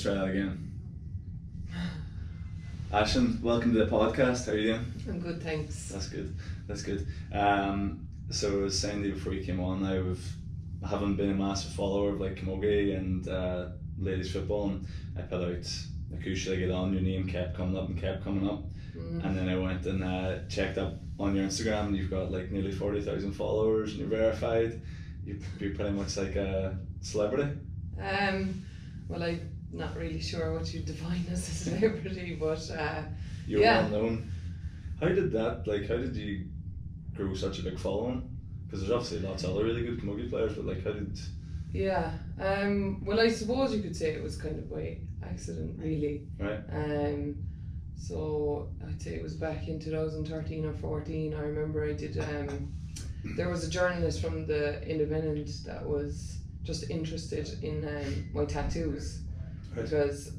Try that again. Ashling, welcome to the podcast. How are you doing? I'm good, thanks. That's good. That's good. So I was saying to you before you came on, I haven't been a massive follower of like camogie and ladies football, and I put out like who should I get on. Your name kept coming up and kept coming up, and then I went and checked up on your Instagram, and you've got like nearly 40,000 followers, and you're verified. You're pretty much like a celebrity. Well, I'm not really sure what you define as a celebrity, but You're yeah. well known. How did you grow such a big following? Because there's obviously lots of other really good camogie players, but like how did... Yeah, well, I suppose you could say it was kind of by accident, really. Right. So I'd say it was back in 2013 or 14. I remember I did, there was a journalist from the Independent that was just interested in my tattoos, Right. because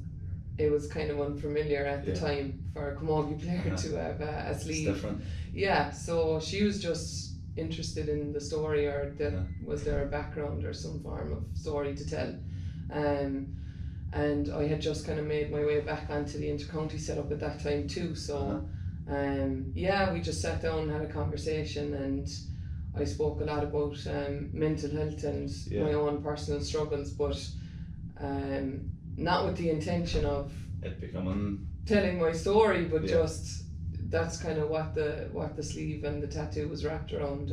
it was kind of unfamiliar at the Yeah. time for a camogie player to have a sleeve. It's different. Yeah, so she was just interested in the story, or was there a background or some form of story to tell. And I had just kind of made my way back onto the intercounty setup at that time too, so we just sat down and had a conversation, and I spoke a lot about mental health and my own personal struggles, but not with the intention of It becoming... telling my story, but just that's kind of what the sleeve and the tattoo was wrapped around.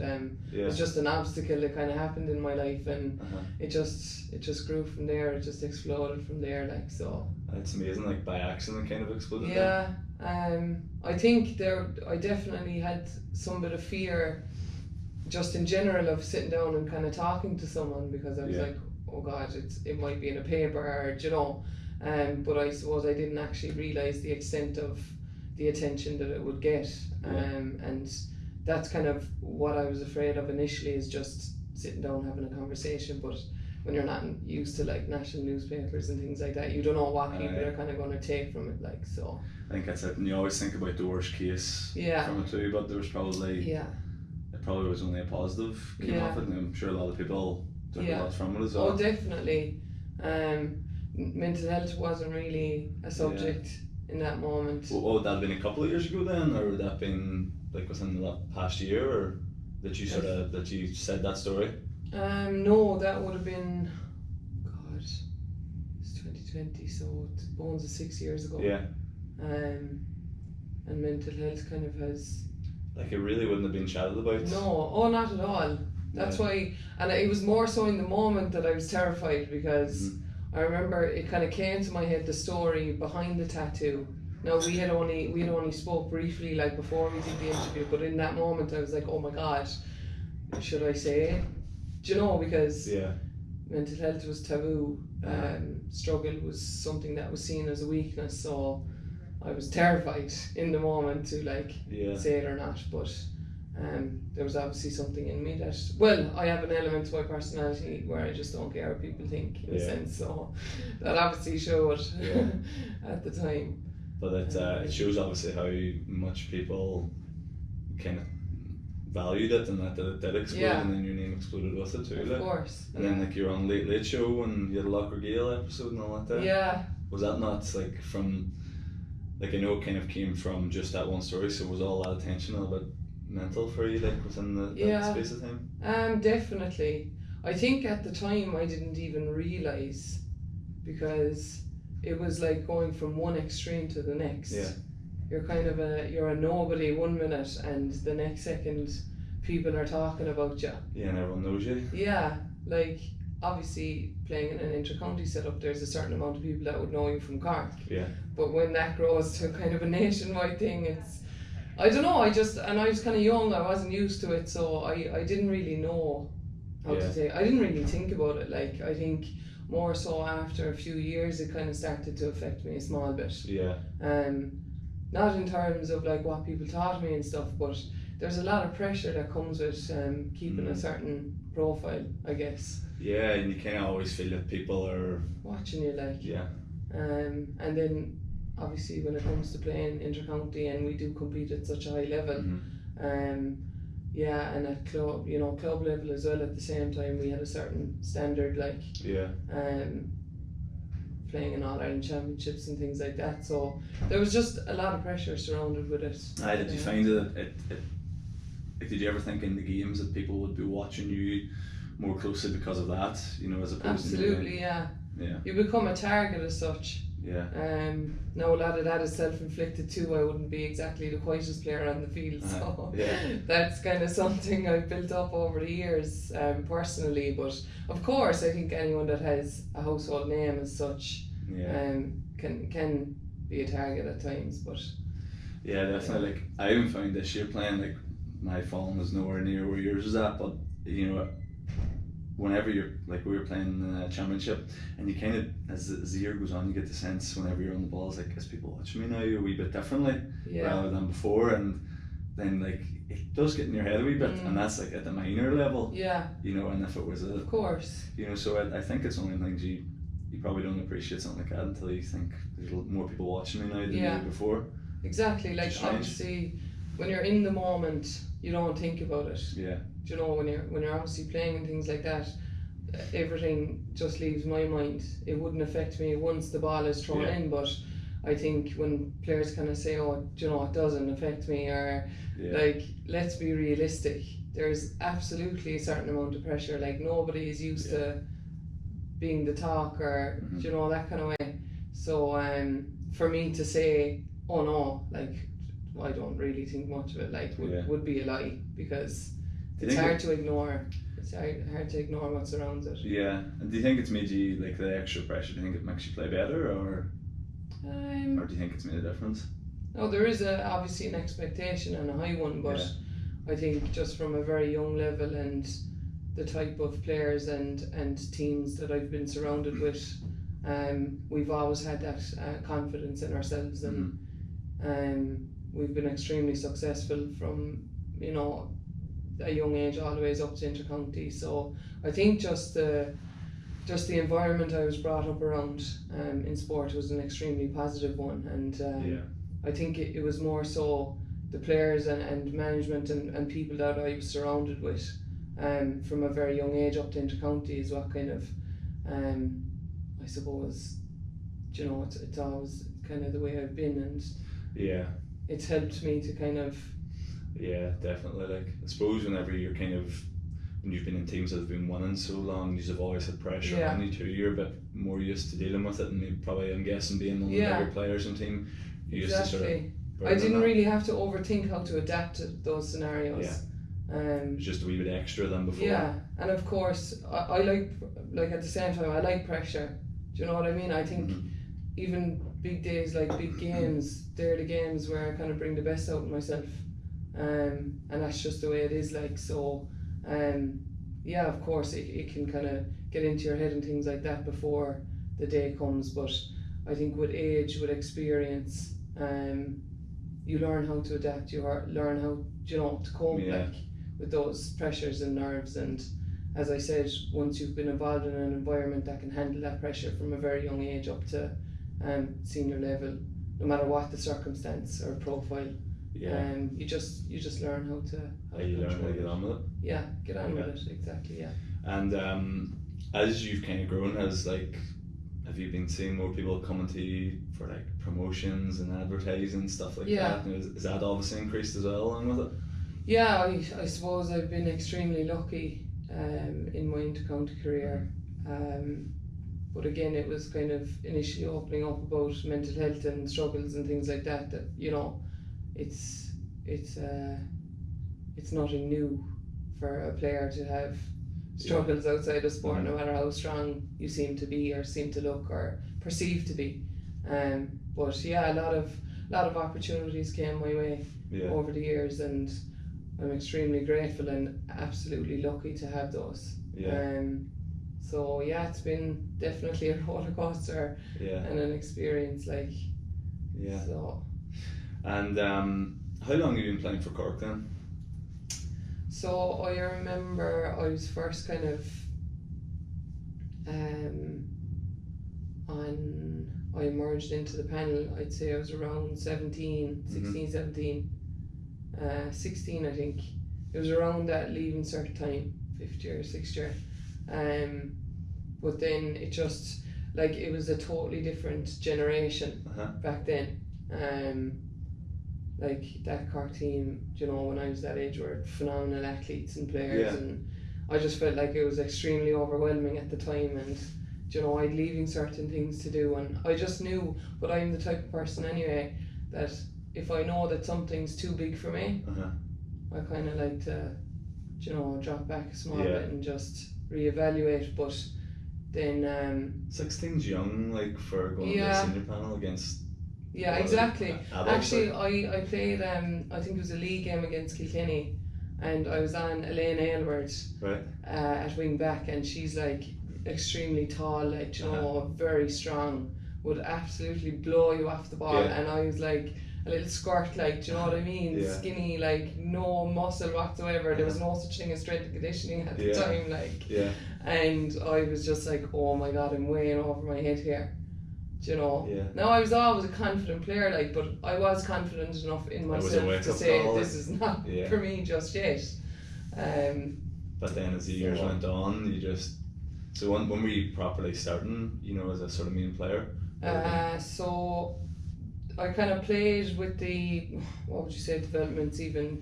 It was just an obstacle that kind of happened in my life, and it just grew from there. It just exploded from there, like so. It's amazing, like by accident kind of exploded. Yeah, I think I definitely had some bit of fear, just in general, of sitting down and kind of talking to someone, because I was like, oh God, it might be in a paper, or you know. But I suppose I didn't actually realise the extent of the attention that it would get, and that's kind of what I was afraid of initially, is just sitting down having a conversation. But when you're not used to like national newspapers and things like that, you don't know what people are kind of going to take from it, like so. I think that's it, and you always think about the worst case from it too, but there was probably it probably was only a positive came off it, and I'm sure a lot of people took a lot from it as well. Oh, definitely. Mental health wasn't really a subject in that moment. Well, would that have been a couple of years ago then, or would that have been like within the past year, or that you said that story? No, that would have been, God, it's 2020, so it's bones of 6 years ago. Yeah. And mental health kind of has... Like it really wouldn't have been chatted about? No, not at all. That's why, and it was more so in the moment that I was terrified, because I remember it kind of came to my head, the story behind the tattoo. Now we had only spoke briefly like before we did the interview, but in that moment I was like, oh my God, should I say it? Do you know, because mental health was taboo, struggle was something that was seen as a weakness, so I was terrified in the moment to like say it or not, but there was obviously something in me that, well, I have an element to my personality where I just don't care what people think, in a sense, so that obviously showed at the time. But it shows obviously how much people kind of valued it, and that it did explode, and then your name exploded with it too. Of course. And then like you were on Late Late Show, and you had a Locker Gale episode and all that. Yeah. Was that not like from, like I know it kind of came from just that one story, so was all that attention a little bit mental for you, like within that space of time? Definitely. I think at the time I didn't even realise, because it was like going from one extreme to the next. You're kind of you're a nobody 1 minute, and the next second people are talking about you. Yeah, and everyone knows you. Yeah, like obviously playing in an intercounty setup, there's a certain amount of people that would know you from Cork. Yeah. But when that grows to kind of a nationwide thing, it's, I don't know, and I was kind of young, I wasn't used to it, so I didn't really know how to take, I didn't really think about it, like I think more so after a few years it kind of started to affect me a small bit. Yeah. Not in terms of like what people thought of me and stuff, but there's a lot of pressure that comes with keeping a certain profile, I guess. Yeah, and you kind of always feel that people are watching you, like. Yeah. And then obviously when it comes to playing intercounty, and we do compete at such a high level, and at club level as well, at the same time we had a certain standard, like playing in All Ireland Championships and things like that. So there was just a lot of pressure surrounded with it. Did you find like, did you ever think in the games that people would be watching you more closely because of that, you know, as opposed absolutely, to yeah. Yeah. You become a target as such. Yeah. Now a lot of that is self-inflicted too. I wouldn't be exactly the quietest player on the field, so that's kind of something I've built up over the years, personally. But of course, I think anyone that has a household name as such, can be a target at times. But yeah, definitely. Like, I even found this year playing, like, my following was nowhere near where yours was at, but you know, whenever you're, like, we were playing in the championship, and you kind of, as the year goes on, you get the sense whenever you're on the ball, it's like, is people watching me now a wee bit differently rather than before, and then, like, it does get in your head a wee bit, and that's like at the minor level, you know, and if it was of course, you know, so I think it's one of the things you probably don't appreciate something like that until you think there's more people watching me now than there before. Exactly, like, obviously when you're in the moment you don't think about it. You know, when you're obviously playing and things like that, everything just leaves my mind. It wouldn't affect me once the ball is thrown in, but I think when players kind of say, oh, you know, it doesn't affect me, or like, let's be realistic. There's absolutely a certain amount of pressure. Like, nobody is used to being the talk, or you know, that kind of way. So for me to say, oh no, like, I don't really think much of it, like, would be a lie, because it's hard to ignore. It's hard to ignore what surrounds it. Yeah, and do you think it's made you, like, the extra pressure, do you think it makes you play better, or do you think it's made a difference? No, there is obviously an expectation and a high one, but I think just from a very young level and the type of players and teams that I've been surrounded with, we've always had that confidence in ourselves, and we've been extremely successful from, you know, a young age all the way up to intercounty. So I think just the environment I was brought up around in sport was an extremely positive one, and I think it was more so the players and management and people that I was surrounded with from a very young age up to intercounty is what kind of I suppose, you know, it's always kind of the way I've been, and it's helped me to kind of definitely. Like, I suppose whenever you're kind of, when you've been in teams that have been winning so long, you've always had pressure on you too. You're a bit more used to dealing with it, and you probably, I'm guessing, being one of the bigger players in the team, you used to sort of I didn't really have to overthink how to adapt to those scenarios. It's just a wee bit extra than before. Yeah, and of course I like at the same time I like pressure. Do you know what I mean? I think even big days, like big games, they're the games where I kind of bring the best out of myself, and that's just the way it is. Like, so of course it can kind of get into your head and things like that before the day comes, but I think with age, with experience, you learn how to adapt, you learn how, you know, to cope like with those pressures and nerves. And as I said, once you've been involved in an environment that can handle that pressure from a very young age up to senior level, no matter what the circumstance or profile, you just learn how to you learn how to get on with it. Get on with it, exactly. And as you've kind of grown, have you been seeing more people coming to you for, like, promotions and advertising and stuff like that? Is that obviously increased as well along with it? Yeah, I suppose I've been extremely lucky in my intercounty career, but again, it was kind of initially opening up about mental health and struggles and things like that, that, you know, it's nothing new for a player to have struggles outside of sport, no matter how strong you seem to be or seem to look or perceive to be. But a lot of opportunities came my way over the years, and I'm extremely grateful and absolutely lucky to have those. So it's been definitely a roller coaster and an experience, like. So. And how long have you been playing for Cork then? So I remember I was first kind of I emerged into the panel, I'd say I was around 16, 17, 16 I think. It was around that leaving cert time, 5th year, 6th year. But then it just, like it was a totally different generation back then. Like that Cork team, you know, when I was that age, were phenomenal athletes and players, and I just felt like it was extremely overwhelming at the time, and you know, I'd leaving certain things to do, and I just knew, but I'm the type of person anyway, that if I know that something's too big for me, I kind of like to, you know, drop back a small bit and just reevaluate. But then 16's young, like, for going to the senior panel against. Yeah, exactly. Adults, actually, I played I think it was a league game against Kilkenny, and I was on Elaine Aylward at wing back, and she's like extremely tall, like, you know, very strong, would absolutely blow you off the ball, and I was like a little squirt, like, do you know what I mean? Skinny, like no muscle whatsoever. There was no such thing as strength and conditioning at the time, like, and I was just like, oh my god, I'm way over my head here. Do you know? Now, I was always a confident player, like, but I was confident enough in myself to say this is not for me just yet. But then as the years went on, you just. So when were you properly starting, you know, as a sort of main player? So I kind of played with the, what would you say, developments, even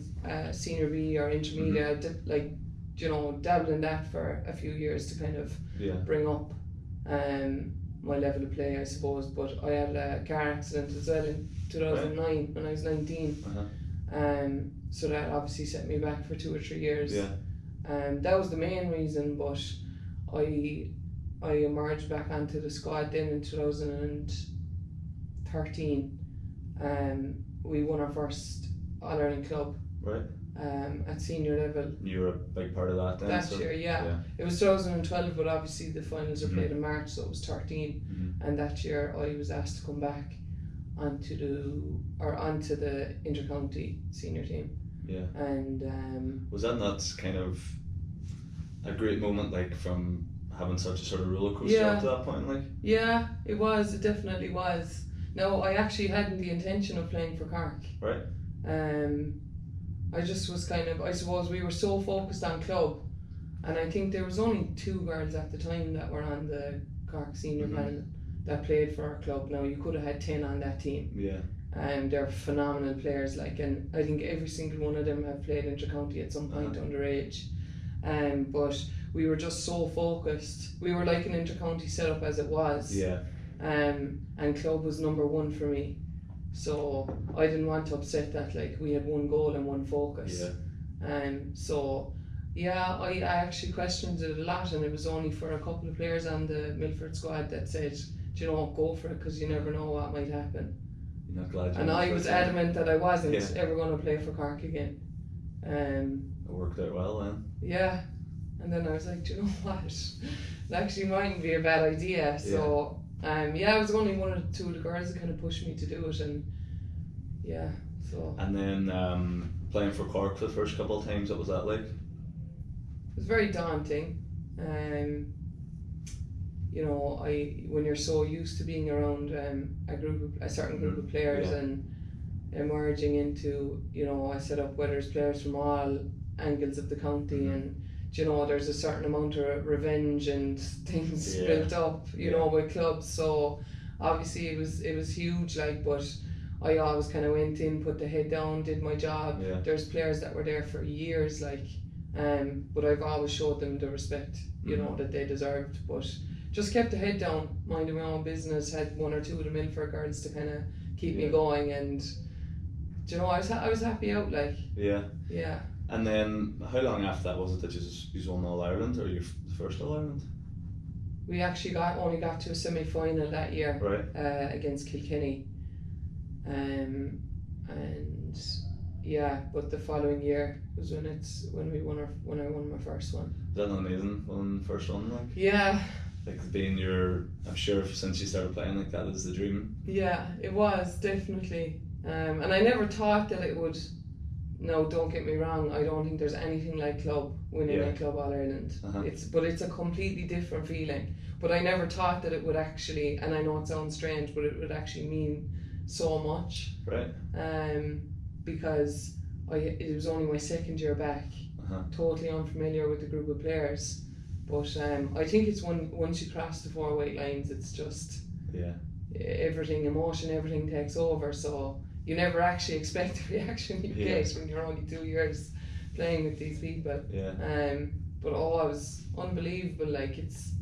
senior B or intermediate. I did, like, you know, dabbled in that for a few years to kind of bring up my level of play, I suppose. But I had a car accident as well in 2009 when I was 19. So that obviously set me back for 2 or 3 years. That was the main reason, but I emerged back onto the squad then in 2013. We won our first All-Ireland club at senior level. You were a big part of that then? That year, It was 2012, but obviously the finals are played in March, so it was 13. And that year I was asked to come back onto the inter-county senior team. And was that not kind of a great moment, like, from having such a sort of roller coaster up to that point, like? Yeah, it was. It definitely was. No, I actually hadn't the intention of playing for Cork. I just was kind of, I suppose we were so focused on club, and I think there was only 2 girls at the time that were on the Cork senior panel that played for our club. Now, you could have had 10 on that team. They're phenomenal players, like, and I think every single one of them have played inter-county at some point underage. But we were just so focused. We were like an inter-county setup as it was. And club was number 1 for me. So I didn't want to upset that, like, we had one goal and one focus. So I actually questioned it a lot, and it was only for a couple of players on the Milford squad that said, do you know, go for it, because you never know what might happen. You're not glad you and I was adamant that I wasn't ever going to play for Cork again. It worked out well then. And then I was like, do you know what? It actually mightn't be a bad idea. So I was only one or 2 of the girls that kind of pushed me to do it, and so. And then playing for Cork for the first couple of times, what was that like? It was very daunting. You know, when you're so used to being around a certain group of players and emerging into, you know, I set up whether it's players from all angles of the county, and you know, there's a certain amount of revenge and things built up, you know, with clubs. So obviously it was huge, like, but I always kind of went in, put the head down, did my job. There's players that were there for years, like, but I've always showed them the respect, you know, that they deserved. But just kept the head down, minding my own business. Had 1 or 2 of the Milford girls to kind of keep me going, and you know, I was happy out, like. And then how long after that was it that you won All-Ireland, or your first All-Ireland? We actually only got to a semi-final that year against Kilkenny, but the following year was when I won my first one. Is that not amazing, winning the first one, like? Like, being I'm sure since you started playing, like, that is the dream. It was, definitely. And I never thought that it would. No, don't get me wrong, I don't think there's anything like club winning a Club All-Ireland. It's a completely different feeling. But I never thought that it would actually, and I know it sounds strange, but it would actually mean so much. Because it was only my second year back, totally unfamiliar with the group of players. But I think it's once you cross the 4 white lines, it's just everything, everything takes over. So you never actually expect the reaction you get when you're only 2 years playing with these people. But it was unbelievable. Like it's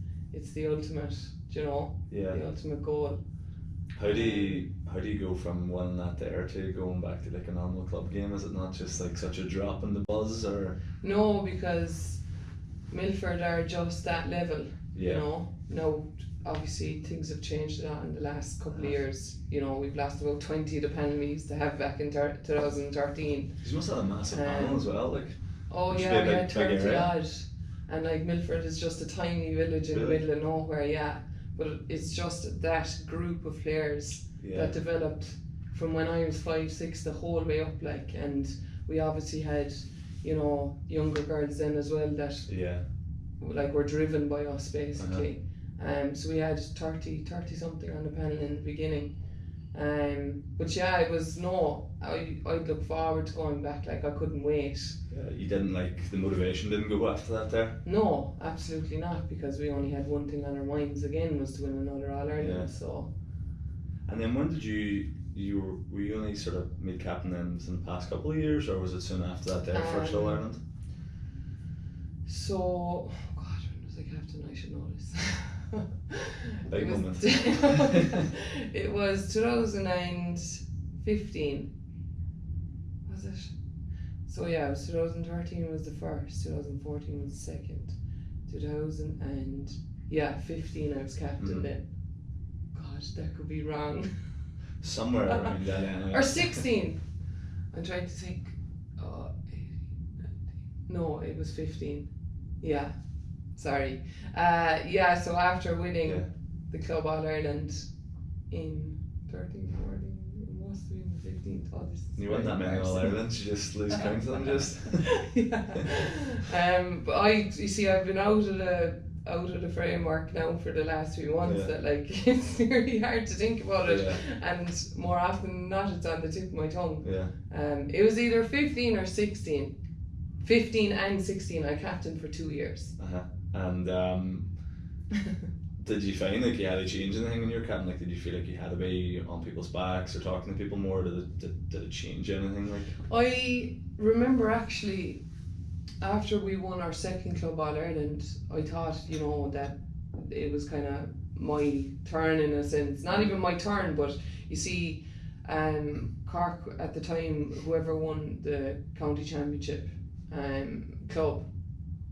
the ultimate, the ultimate goal. How do you go from winning that there to going back to like a normal club game? Is it not just like such a drop in the buzz, or? No, because Milford are just that level. Now obviously things have changed a lot in the last couple of years. We've lost about 20 of the panel we used to have back in 2013. You must have a massive panel as well, like. Oh yeah, we had 30 odd, and like Milford is just a tiny village in the middle of nowhere. But it's just that group of players that developed from when I was 5, 6 the whole way up, like, and we obviously had, younger girls then as well that like were driven by us basically. So we had 30 something on the panel in the beginning. But it was I'd look forward to going back, like I couldn't wait. You didn't the motivation didn't go after that there? No, absolutely not, because we only had one thing on our minds again, was to win another All-Ireland. So. And then when did were you only sort of made captain then in the past couple of years, or was it soon after that there, first All-Ireland? So, God, when was I captain? I should know this. Big moment. It was 2015. Was it? So it was 2013 was the first, 2014 was the second, 15 I was captain then. God, that could be wrong. Somewhere around that anyway. Or 16. I'm trying to think. 18, 19. No, it was 15. Yeah. Sorry. So after winning the Club All-Ireland in 13, 14, it must have been the 15th. Oh, you won that many All-Irelands, you just lose count of them just. But I've been out of the framework now for the last few months that like it's really hard to think about it, and more often than not it's on the tip of my tongue. It was either 15 or 16. 15 and 16 I captained for 2 years. And did you find like you had to change anything when you were captain? Like, did you feel like you had to be on people's backs or talking to people more? Did it change anything? Like, I remember actually after we won our second Club All-Ireland, I thought that it was kind of my turn in a sense. Not even my turn, but you see, Cork at the time, whoever won the county championship club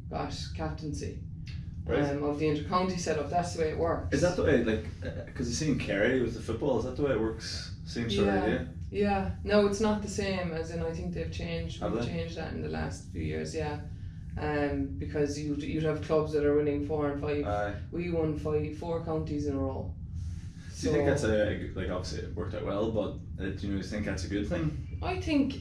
got captaincy. Of the inter-county setup. That's the way it works. Is that the way, like, because you see in Kerry with the football, is that the way it works? Same sort of idea? Yeah, no, it's not the same, as in I think they've changed. We've changed that in the last few years, because you'd have clubs that are winning 4 and 5. We won 4 counties in a row. Do you think that's obviously it worked out well, but do you think that's a good thing? I think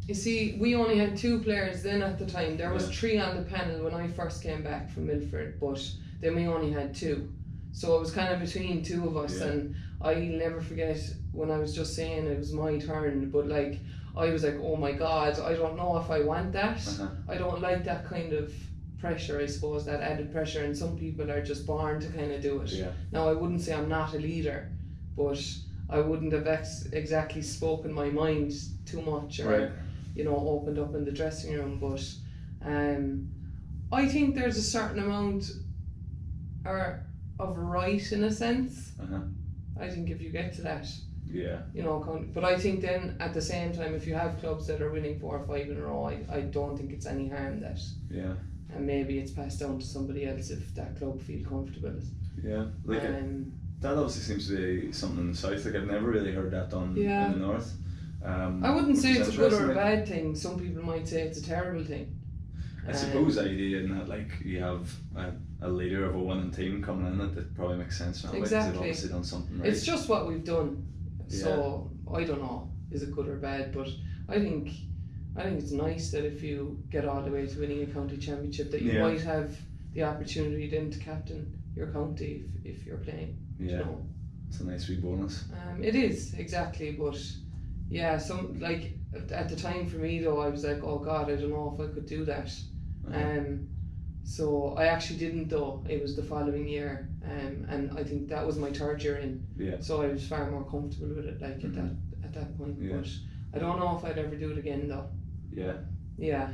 you see, we only had 2 players then at the time. There was 3 on the panel when I first came back from Milford, but then we only had 2. So it was kind of between 2 of us, and I'll never forget when I was just saying it was my turn, but like I was like, oh my God, I don't know if I want that. I don't like that kind of pressure, I suppose, that added pressure, and some people are just born to kind of do it. Now I wouldn't say I'm not a leader, but I wouldn't have exactly spoken my mind too much, or opened up in the dressing room, but I think there's a certain amount of right in a sense. I think if you get to that, but I think then at the same time, if you have clubs that are winning 4 or 5 in a row, I don't think it's any harm that and maybe it's passed down to somebody else if that club feel comfortable. That obviously seems to be something in the south. Like, I've never really heard that done in the north. I wouldn't say it's a good or a bad thing. Some people might say it's a terrible thing. I suppose the idea in that, like, you have a leader of a winning team coming in, that probably makes sense now. Exactly. They've obviously done something right. It's just what we've done. So I don't know, is it good or bad, but I think it's nice that if you get all the way to winning a county championship, that you might have the opportunity then to captain your county if you're playing. It's a nice wee bonus. It is, exactly, but some, like, at the time for me though, I was like, oh God, I don't know if I could do that. So I actually didn't though. It was the following year, and I think that was my third year in. Yeah. So I was far more comfortable with it, like at that point. Yeah. But I don't know if I'd ever do it again though. Yeah. Yeah.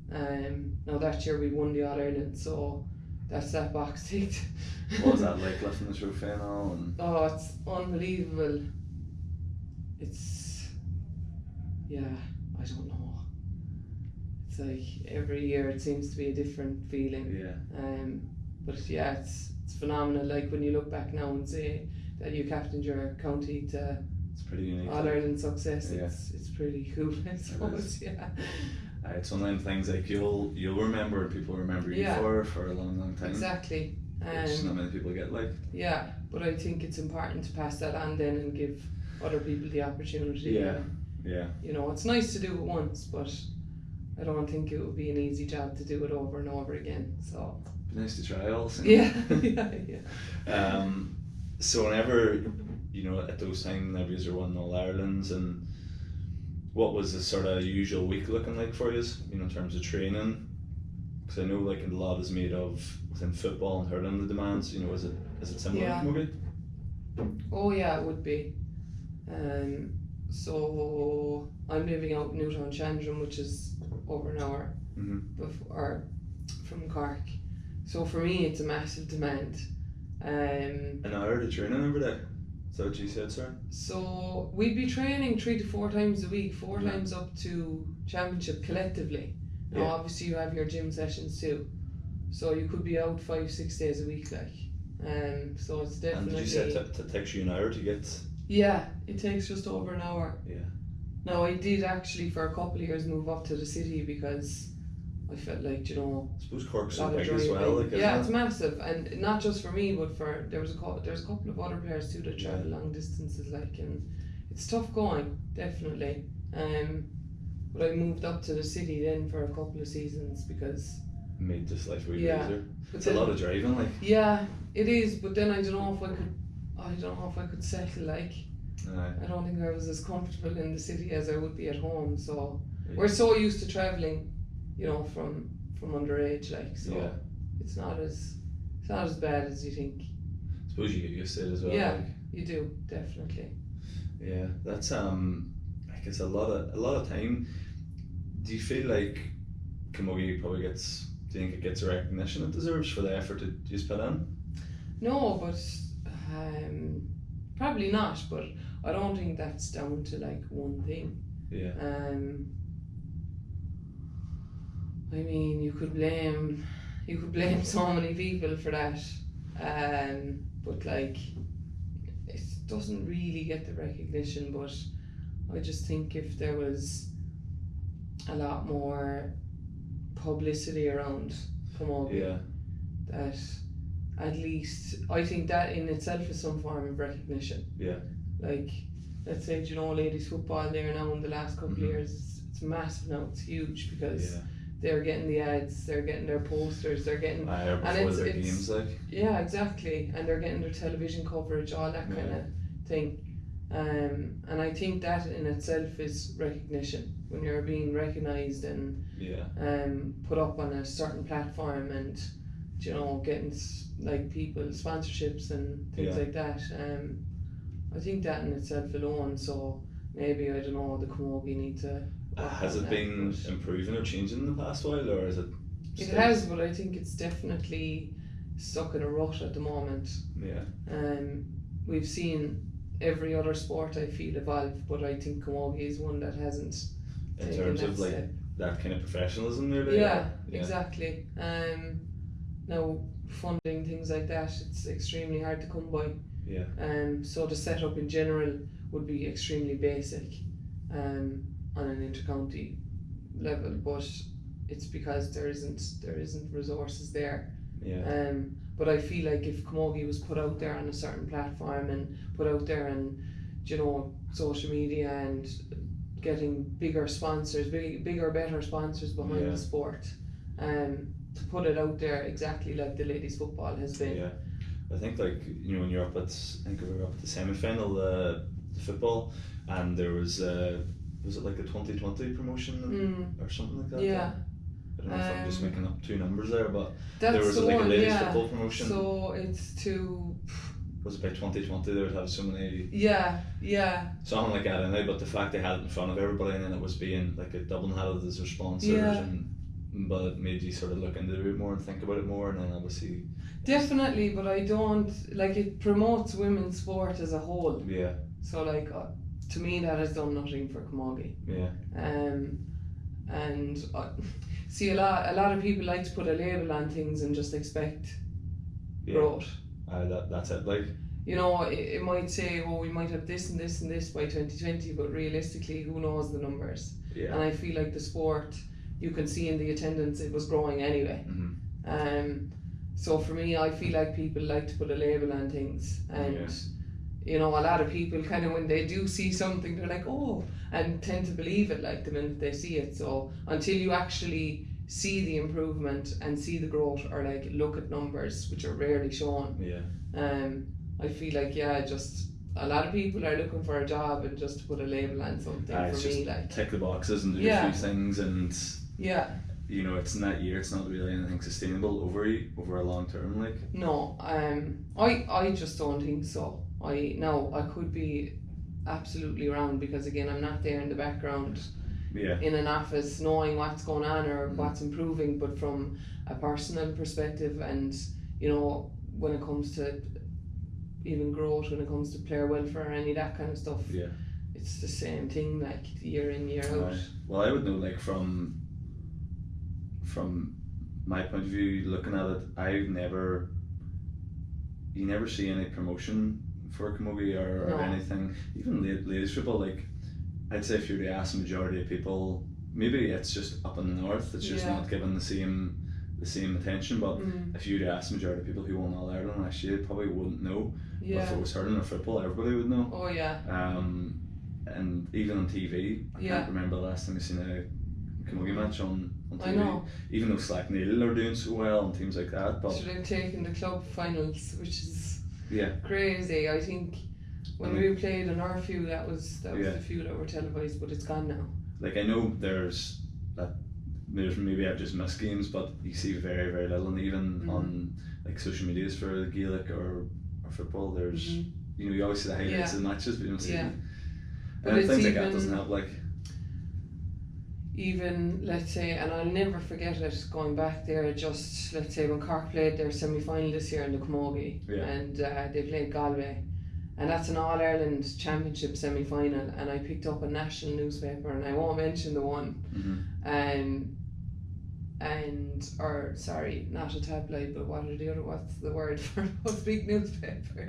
Now that year we won the All Ireland, so that's that box ticked. What was that like, lifting the trophy and all? And oh, it's unbelievable. It's, yeah, I don't know. It's like every year it seems to be a different feeling. Yeah. But yeah, it's phenomenal. Like when you look back now and say that you captained your county to it's pretty unique. All Ireland success. Yeah. It's pretty cool, I suppose. Yeah. It's one of them things like you'll remember and people remember you for a long time. Exactly. Which not many people get like. Yeah, but I think it's important to pass that on then and give other people the opportunity. Yeah. Yeah. You know, it's nice to do it once, but I don't think it would be an easy job to do it over and over again. So It'd be nice to try also. Yeah. Yeah. So whenever, you know, at those times whenever you were winning All Irelands, and what was the sort of usual week looking like for you, you know, in terms of training? Because I know like a lot is made of within football and hurling the demands, you know, is it similar? Yeah. Maybe? Oh yeah, it would be. So I'm living out in Newtown Chandram, which is over an hour or from Cork. So for me it's a massive demand. An hour to training every day? Is that what you said, sir? So we'd be training 3 to 4 times a week, 4 times up to championship collectively. Now obviously you have your gym sessions too. So you could be out 5-6 days a week, like. So it's definitely. And did you say it takes you an hour to get? Yeah, it takes just over an hour. Yeah. Now I did actually for a couple of years move up to the city because I felt like, you know, I suppose Cork's a lot so of big as well. Like, yeah, it's massive, and not just for me, but for there's a couple of other players too that travel long distances, like, and it's tough going, definitely. But I moved up to the city then for a couple of seasons because made this life really easier. But It's then, a lot of driving, like. Yeah, it is. But then I don't know if I could settle. Like, I don't think I was as comfortable in the city as I would be at home. So we're so used to traveling, you know, from underage, like. So it's not as bad as you think. I suppose you get used to it as well. Yeah, like. you do, definitely. Yeah, that's I guess a lot of time. Do you feel like Camogie probably gets? Do you think it gets the recognition it deserves for the effort it just put in? No, but probably not. But I don't think that's down to like one thing. Yeah. I mean, you could blame so many people for that, but like, it doesn't really get the recognition. But I just think if there was a lot more publicity around Camogie, that at least, I think that in itself is some form of recognition. Yeah. Like, let's say, you know, ladies football there now in the last couple of years, it's massive now, it's huge because they're getting the ads, they're getting their posters, they're getting before their games, like. Yeah, exactly, and they're getting their television coverage, all that kind of thing. And I think that in itself is recognition, when you're being recognised and put up on a certain platform, and, you know, getting like people sponsorships and things like that. I think that in itself alone. So maybe, I don't know, the Camogie need to. Has it been improving or changing in the past while, or is it? It has, but I think it's definitely stuck in a rut at the moment. Yeah. We've seen every other sport, I feel, evolve, but I think Camogie is one that hasn't. In terms of like step. that kind of professionalism, really. Yeah, exactly. Now funding things like that, it's extremely hard to come by. Yeah. So the setup in general would be extremely basic, on an inter-county level, but it's because there isn't resources there. Yeah. But I feel like if Camogie was put out there on a certain platform and put out there on, you know, social media and getting bigger sponsors, bigger, better sponsors behind the sport, to put it out there exactly like the ladies football has been. Yeah. I think, like, you know, when you're up at, I think we were up at the semi-final, the football, and there was it like a 2020 promotion or something like that? Yeah. I don't know if I'm just making up two numbers there, but that's there was the like a one, ladies yeah. football promotion. So it's to... Was it by 2020 they would have so many... Yeah. Something like that anyway, but the fact they had it in front of everybody and then it was being like a Dublin had it as their sponsors but it made you sort of look into it more and think about it more, and then obviously... Definitely, but I don't... Like, it promotes women's sport as a whole. Yeah. So like, to me that has done nothing for camogie. Yeah. And see, a lot of people like to put a label on things and just expect growth. That's it, like... You know, it might say, oh, we might have this and this and this by 2020, but realistically, who knows the numbers? Yeah. And I feel like the sport, you can see in the attendance, it was growing anyway. So for me, I feel like people like to put a label on things, and you know, a lot of people kind of, when they do see something, they're like, oh, and tend to believe it like the minute they see it. So until you actually see the improvement and see the growth, or like look at numbers, which are rarely shown, I feel like just a lot of people are looking for a job and just to put a label on something. For me, like tick the boxes and do a few things, and you know, it's in that year, it's not really anything sustainable over a long term, like. No, I just don't think so. I could be absolutely wrong, because again, I'm not there in the background in an office knowing what's going on or what's improving, but from a personal perspective, and you know, when it comes to even growth, when it comes to player welfare, any of that kind of stuff, it's the same thing, like year in, year out. Well, I would know, like from my point of view, looking at it, you never see any promotion for camogie or anything. Even ladies football, like I'd say if you were to ask the majority of people, maybe it's just up in the north, it's just not given the same attention, but if you were to ask the majority of people who won All Ireland last year, they probably wouldn't know. But if it was hurling or football, everybody would know. Oh yeah. And even on TV, I can't remember the last time I seen a camogie match on TV. I know. Even though Slackneil are doing so well and teams like that, but should have taken the club finals, which is Yeah. Crazy. I think when we played in our few, that was the few that were televised, but it's gone now. Like I know there's maybe I've just missed games, but you see very, very little, and even on like social medias for Gaelic or football, there's you know, you always see the highlights of the matches, but you don't see but and things like that doesn't help. Like even, let's say, and I'll never forget it, going back there, just let's say when Cork played their semi-final this year in the Camogie, and they played Galway, and that's an All-Ireland Championship semi-final, and I picked up a national newspaper, and I won't mention the one, or sorry, not a tabloid, but what's the word for those big newspapers?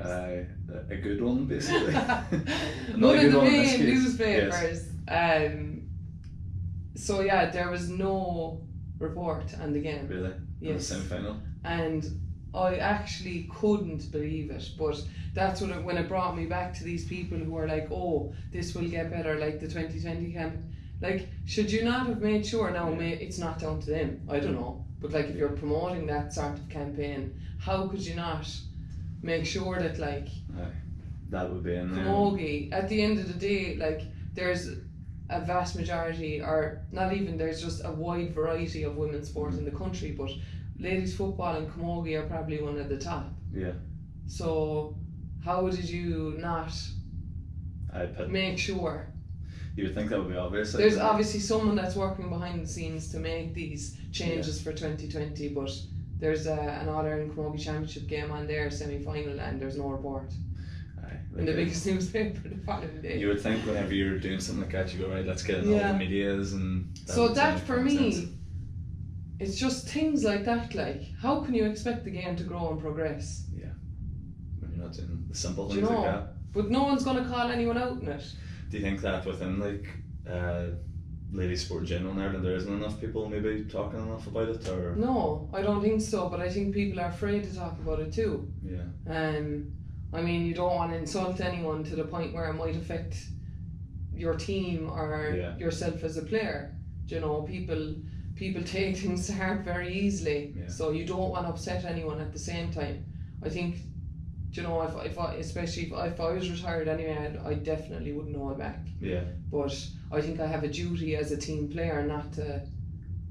A good one, basically. One of the main newspapers. So yeah, there was no report on the game. Really? Yes. In the semi-final? And I actually couldn't believe it, but that's when it brought me back to these people who are like, oh, this will get better, like the 2020 camp. Like, should you not have made sure? Now, it's not down to them, I don't know, but like if you're promoting that sort of campaign, how could you not make sure that like that would be in there? Camogie, at the end of the day, like there's a vast majority, or not even, there's just a wide variety of women's sport in the country, but ladies football and camogie are probably one of the top. Yeah. So how did you not make sure? You would think that would be obvious. There's obviously someone that's working behind the scenes to make these changes for 2020, but there's an All-Ireland Camogie Championship game on there, semi-final, and there's no report. In the biggest newspaper the following day. You would think whenever you're doing something like that, you go, right, let's get in all the medias, and so that for me, it's just things like that. Like, how can you expect the game to grow and progress? Yeah, when you're not doing the simple things like that. But no one's going to call anyone out in it. Do you think that within like ladies sport in general in Ireland, there isn't enough people maybe talking enough about it, or? No, I don't think so. But I think people are afraid to talk about it too. Yeah. I mean, you don't want to insult anyone to the point where it might affect your team or yourself as a player. You know, people take things to heart very easily, so you don't want to upset anyone at the same time. I think, you know, especially if I was retired anyway, I definitely wouldn't hold back. Yeah. But I think I have a duty as a team player not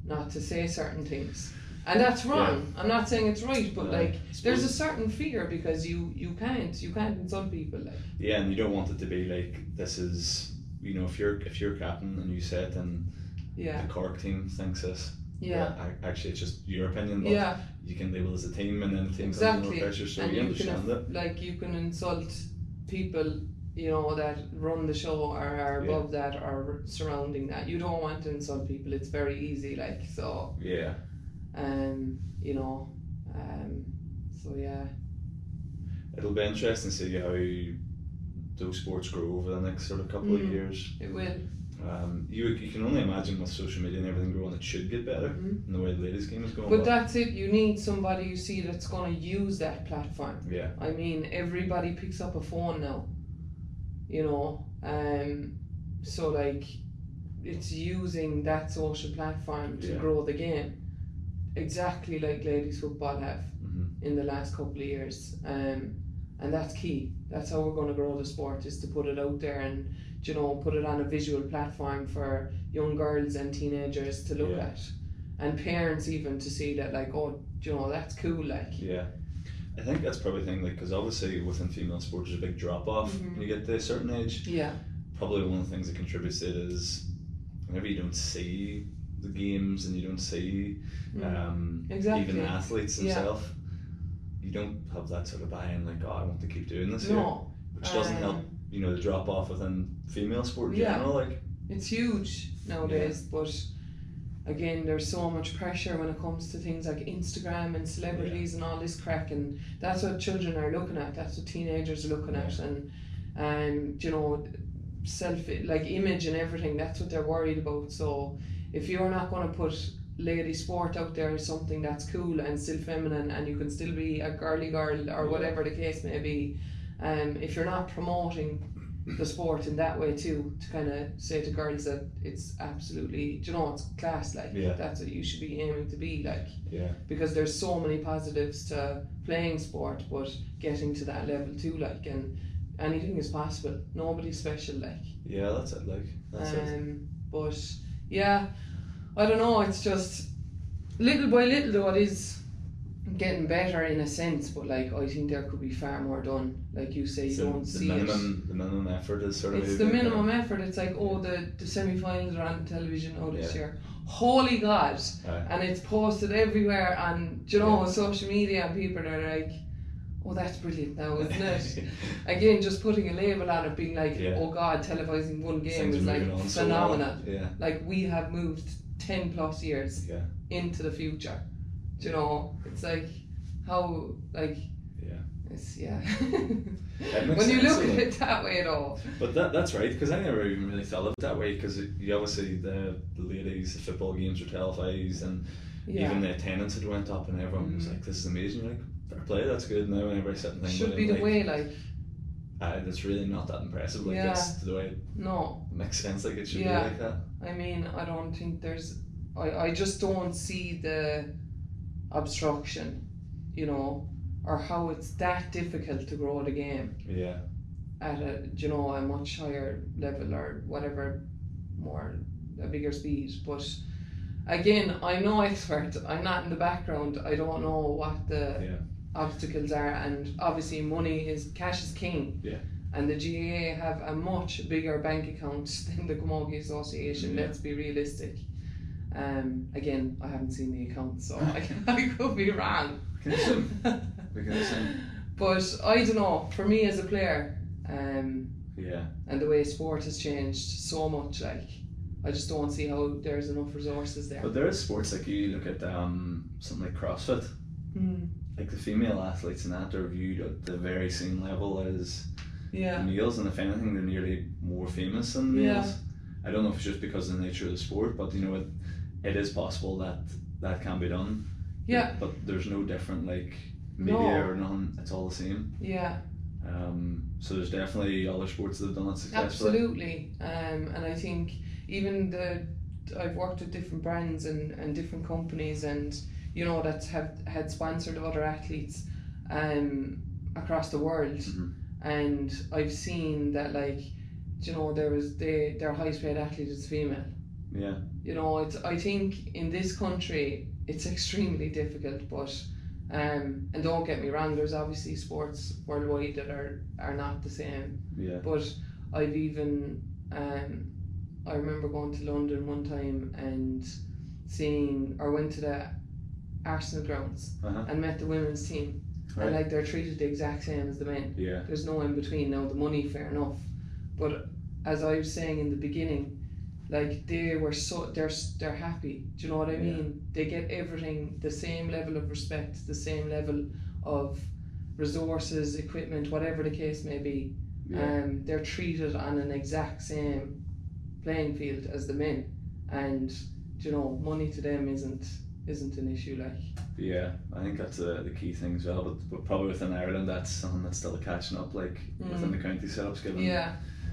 not to say certain things. And that's wrong. I'm not saying it's right, but there's a certain fear because you can't insult people like. Yeah, and you don't want it to be like this is, if you're captain and you say it and the Cork team thinks this. Yeah. Actually, it's just your opinion, but you can label as a team, and then the team's under more pressure, so you understand it. Like you can insult people, that run the show or are above that or surrounding that. You don't want to insult people. It's very easy, like so. Yeah. So yeah. It'll be interesting to see how those sports grow over the next sort of couple of years. It will. You can only imagine with social media and everything growing, it should get better in the way the ladies' game is going. But that's it. You need somebody you see that's going to use that platform. Yeah. I mean, everybody picks up a phone now. So like, it's using that social platform to grow the game, exactly like ladies football have in the last couple of years. And that's key. That's how we're going to grow the sport, is to put it out there and put it on a visual platform for young girls and teenagers to look at, and parents even to see that, like, oh, that's cool, like. Yeah, I think that's probably the thing, like, because obviously within female sport there's a big drop off when you get to a certain age. Yeah. Probably one of the things that contributes to it is whenever you don't see the games and you don't see even athletes themselves, you don't have that sort of buy-in, like, oh, I want to keep doing this here, which doesn't help. The drop off within female sport in general, like, it's huge nowadays. But again, there's so much pressure when it comes to things like Instagram and celebrities and all this crack, and that's what children are looking at. That's what teenagers are looking at, and self image and everything. That's what they're worried about. So if you're not going to put lady sport out there as something that's cool and still feminine, and you can still be a girly girl or whatever the case may be. If you're not promoting the sport in that way too, to kind of say to girls that it's absolutely, it's class, like, that's what you should be aiming to be, like, because there's so many positives to playing sport, but getting to that level too, like, and anything is possible. Nobody's special, like. Yeah, that's it, like, that's it. But yeah, I don't know. It's just little by little, though, it is getting better in a sense, but like, I think there could be far more done. Like you say, you don't see it. The minimum effort is sort of. It's the minimum effort. It's like, the semi-finals are on television this year. Holy God! And it's posted everywhere on social media, and people are like, oh, that's brilliant now, isn't it? Again, just putting a label on it, being like, oh God, televising one game is like phenomenal. Like, we have moved 10 plus years into the future. It's like, how, like, it's, when you look at it that way at all. But that's right, because I never even really thought of it that way, because you obviously, the ladies, the football games were televised, and even the attendance had went up, and everyone was like, this is amazing. You're like, fair play, that's good. Now whenever I sit and think should be the way, like, it's really not that impressive, like, that's the way it makes sense, like, it should be like that. I mean, I don't think there's, I just don't see the obstruction, or how it's that difficult to grow the game at a a much higher level, or whatever, a bigger speed. But again, I'm no expert. I'm not in the background. I don't know what the obstacles are, and obviously cash is king. And the GAA have a much bigger bank account than the Camogie Association. Let's be realistic. Again, I haven't seen the account, so I could be wrong. But I don't know, for me as a player, and the way sport has changed so much, like, I just don't see how there's enough resources there. But there is sports, like, you look at something like CrossFit, like the female athletes in that are viewed at the very same level as the males, and if anything they're nearly more famous than males. I don't know if it's just because of the nature of the sport, but it is possible that can be done. But there's no different, like, media or none, it's all the same. So there's definitely other sports that have done it successfully. Absolutely. And I think even I've worked with different brands and different companies, and that have had sponsored other athletes across the world, and I've seen that, like, their highest paid athlete is female, Yeah. You know, I think in this country it's extremely difficult, but and don't get me wrong, there's obviously sports worldwide that are not the same. Yeah. But I've even I remember going to London one time and went to the Arsenal grounds and met the women's team. Right. And like they're treated the exact same as the men. Yeah. There's no in between. Now the money, fair enough, but as I was saying in the beginning, like they're happy. Do you know what I mean? They get everything, the same level of respect, the same level of resources, equipment, whatever the case may be. Yeah. They're treated on an exact same playing field as the men, and you know, money to them isn't an issue. Like, yeah, I think that's the key thing as well. But probably within Ireland, that's something that's still catching up. Like within the county setups, giving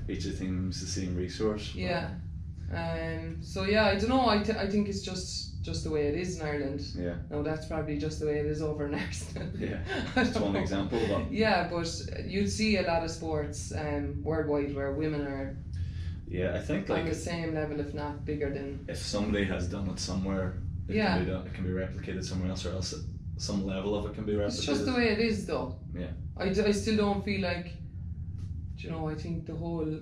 each of the teams the same resource. Yeah. So yeah, I don't know. I think it's just the way it is in Ireland. Yeah. No, that's probably just the way it is over in Arsenal. Yeah. That's one example. But yeah, but you'd see a lot of sports worldwide where women are. Yeah, I think like on the same level, if not bigger than. If somebody has done it somewhere, it can be replicated somewhere else, or else some level of it can be replicated. It's just the way it is, though. Yeah. I still don't feel like. You know, I think the whole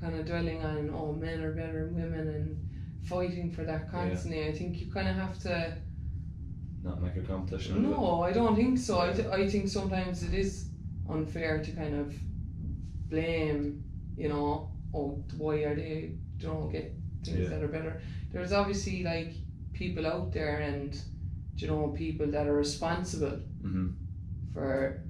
kind of dwelling on men are better than women and fighting for that constantly. I think you kind of have to. Not make a competition. No, I don't think so. I think sometimes it is unfair to kind of blame. You know. Oh, why are they don't get things that are better? There's obviously like people out there and you know people that are responsible for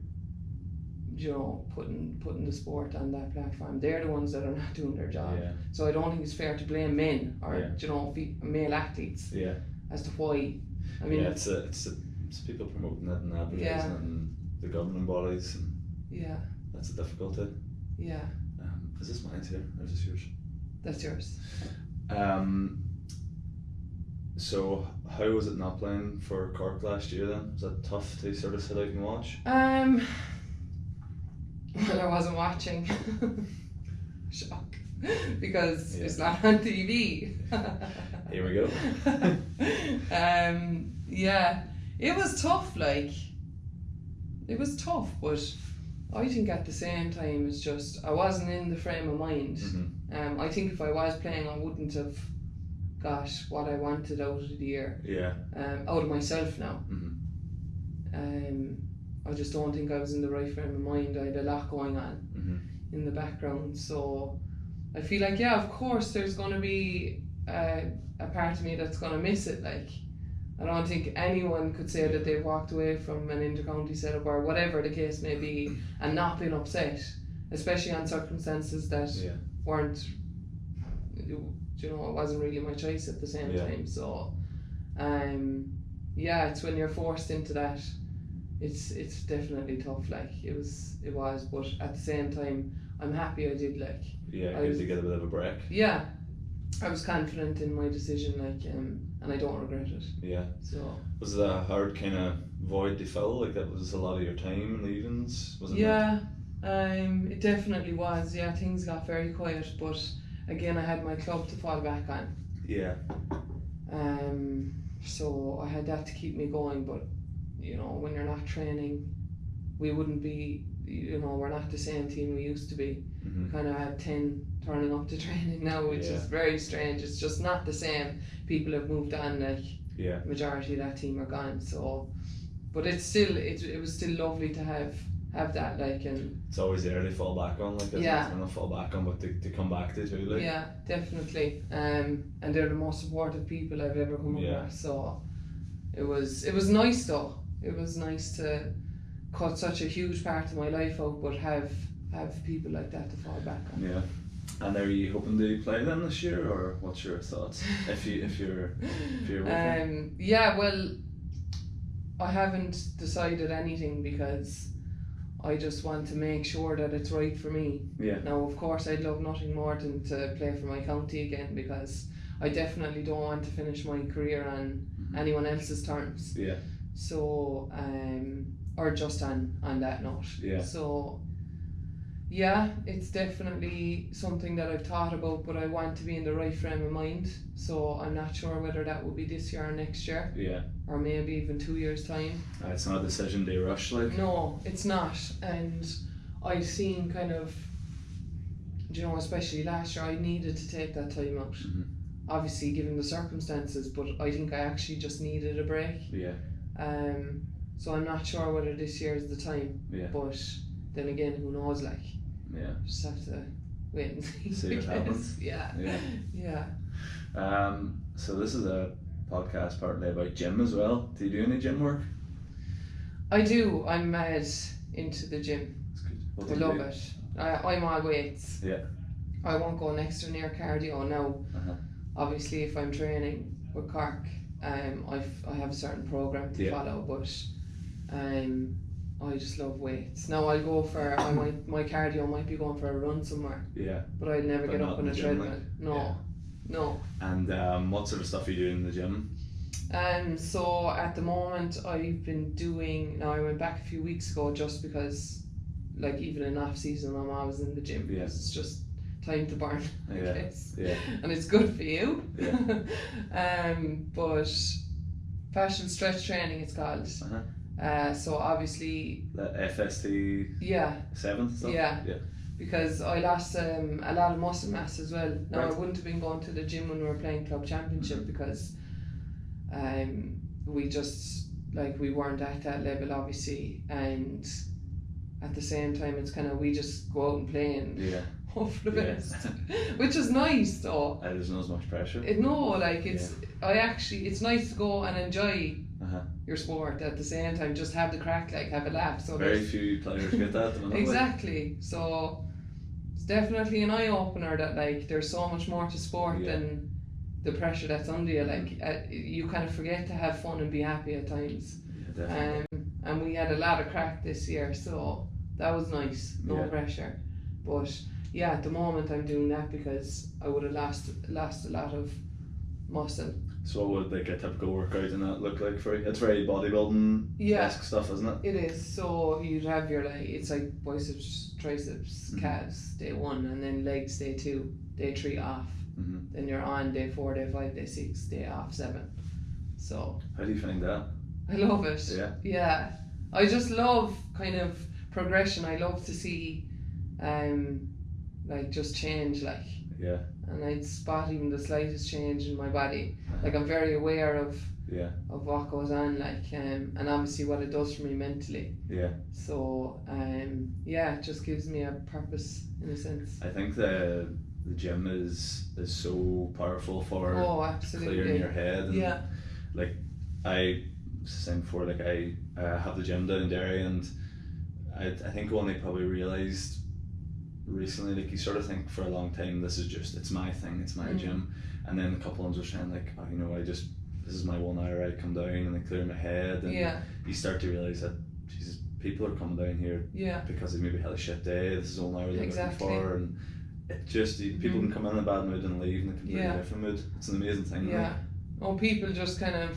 you know putting the sport on that platform. They're the ones that are not doing their job. Yeah. So I don't think it's fair to blame men or you know male athletes as to why. I mean, it's people promoting it and advertising it and the governing bodies. And that's a difficulty. Yeah. Is this mine here, or is this yours? That's yours. So how was it not playing for Cork last year then? Was that tough to sort of sit out and watch? Well, I wasn't watching. Shock. Because it's not on TV. Here we go. Yeah. It was tough, like. It was tough, but I think at the same time it's just I wasn't in the frame of mind. I think if I was playing I wouldn't have got what I wanted out of the year. Yeah. Out of myself now. I just don't think I was in the right frame of mind. I had a lot going on in the background, so I feel like of course there's gonna be a part of me that's gonna miss it. Like I don't think anyone could say that they've walked away from an inter-county setup or whatever the case may be and not been upset, especially on circumstances that weren't, you know, it wasn't really my choice at the same time. So, it's when you're forced into that, it's definitely tough. Like it was, but at the same time, I'm happy I did. Like good to get a bit of a break. Yeah, I was confident in my decision. Like and I don't regret it. Yeah. So was it a hard kind of void to fill? Like that was a lot of your time in the evenings, wasn't it? It definitely was. Yeah, things got very quiet, but again, I had my club to fall back on. Yeah. So I had that to keep me going, but you know, when you're not training, we wouldn't be. You know, we're not the same team we used to be. We kind of had 10 turning up to training now, which is very strange. It's just not the same. People have moved on. Like majority of that team are gone. So, but it's still it was still lovely to have that. Like, and it's always there to fall back on. Like, not fall back on, but to come back to too. Like, yeah, definitely. And they're the most supportive people I've ever come across. So, it was nice though. It was nice to cut such a huge part of my life out, but have people like that to fall back on. Yeah. And are you hoping to play them this year, or what's your thoughts? if you're well, I haven't decided anything because I just want to make sure that it's right for me. Yeah. Now, of course, I'd love nothing more than to play for my county again, because I definitely don't want to finish my career on anyone else's terms. Yeah. So, or just on that note. Yeah. So, Yeah, it's definitely something that I've thought about, but I want to be in the right frame of mind. So I'm not sure whether that will be this year or next year. Yeah. Or maybe even 2 years' time. It's not a decision day rush, like. No, it's not. And I've seen kind of, you know, especially last year, I needed to take that time out. Mm-hmm. Obviously, given the circumstances, but I think I actually just needed a break. Yeah. So I'm not sure whether this year is the time. Yeah. But then again, who knows? Like. Yeah. Just have to wait and see. See what happens. Yeah. Yeah. So this is a podcast partly about gym as well. Do you do any gym work? I do. I'm mad into the gym. That's good. What do I you love do? it. I'm all weights. Yeah. I won't go next or near cardio now. Obviously, if I'm training with Cork, I have a certain program to follow, but I just love weights. Now I'll go for my cardio might be going for a run somewhere. Yeah. But I'd never get up on a treadmill. Like, No. And what sort of stuff are you doing in the gym? So at the moment I've been doing. Now I went back a few weeks ago just because, like, even in off season I'm always in the gym because it's just time to burn. I guess. Yeah. And it's good for you. Yeah. But fashion stretch training it's called. So obviously The FST 7 stuff? Yeah. Because I lost a lot of muscle mass as well. Now Right. I wouldn't have been going to the gym when we were playing club championship because we just, like, we weren't at that level obviously, and at the same time it's kind of we just go out and play and hope for the best, which is nice though. There's not as much pressure. It's nice to go and enjoy your sport at the same time, just have the crack, like have a laugh. So very few players get that. Exactly. So it's definitely an eye opener that, like, there's so much more to sport than the pressure that's under you. Like you kind of forget to have fun and be happy at times. Yeah, definitely. And we had a lot of crack this year, so that was nice. No pressure. But yeah, at the moment I'm doing that because I would have lost a lot of muscle. So what would, like, a typical workout in that look like for you? It's very bodybuilding-esque stuff, isn't it? It is. So you'd have your, like, it's like biceps, triceps, calves, day 1, and then legs day 2, day 3 off. Then you're on day 4, day 5, day 6, day off 7. So how do you find that? I love it. Yeah. I just love kind of progression. I love to see like just change, like. Yeah. And I'd spot even the slightest change in my body. Like, I'm very aware of what goes on, like, and obviously what it does for me mentally. Yeah. So it just gives me a purpose in a sense. I think the gym is so powerful for clearing your head. And like, I was saying before, like, I have the gym down in Derry, and I think only probably realised recently, like, you sort of think for a long time it's my thing, it's my gym, and then a couple of them were saying, like, oh, you know, this is my 1 hour, I come down and I clear my head, and you start to realise that, Jesus, people are coming down here because they maybe had a shit day. This is 1 hour they're looking for, and it just, people can come in a bad mood and leave in a completely different mood. It's an amazing thing. People just kind of,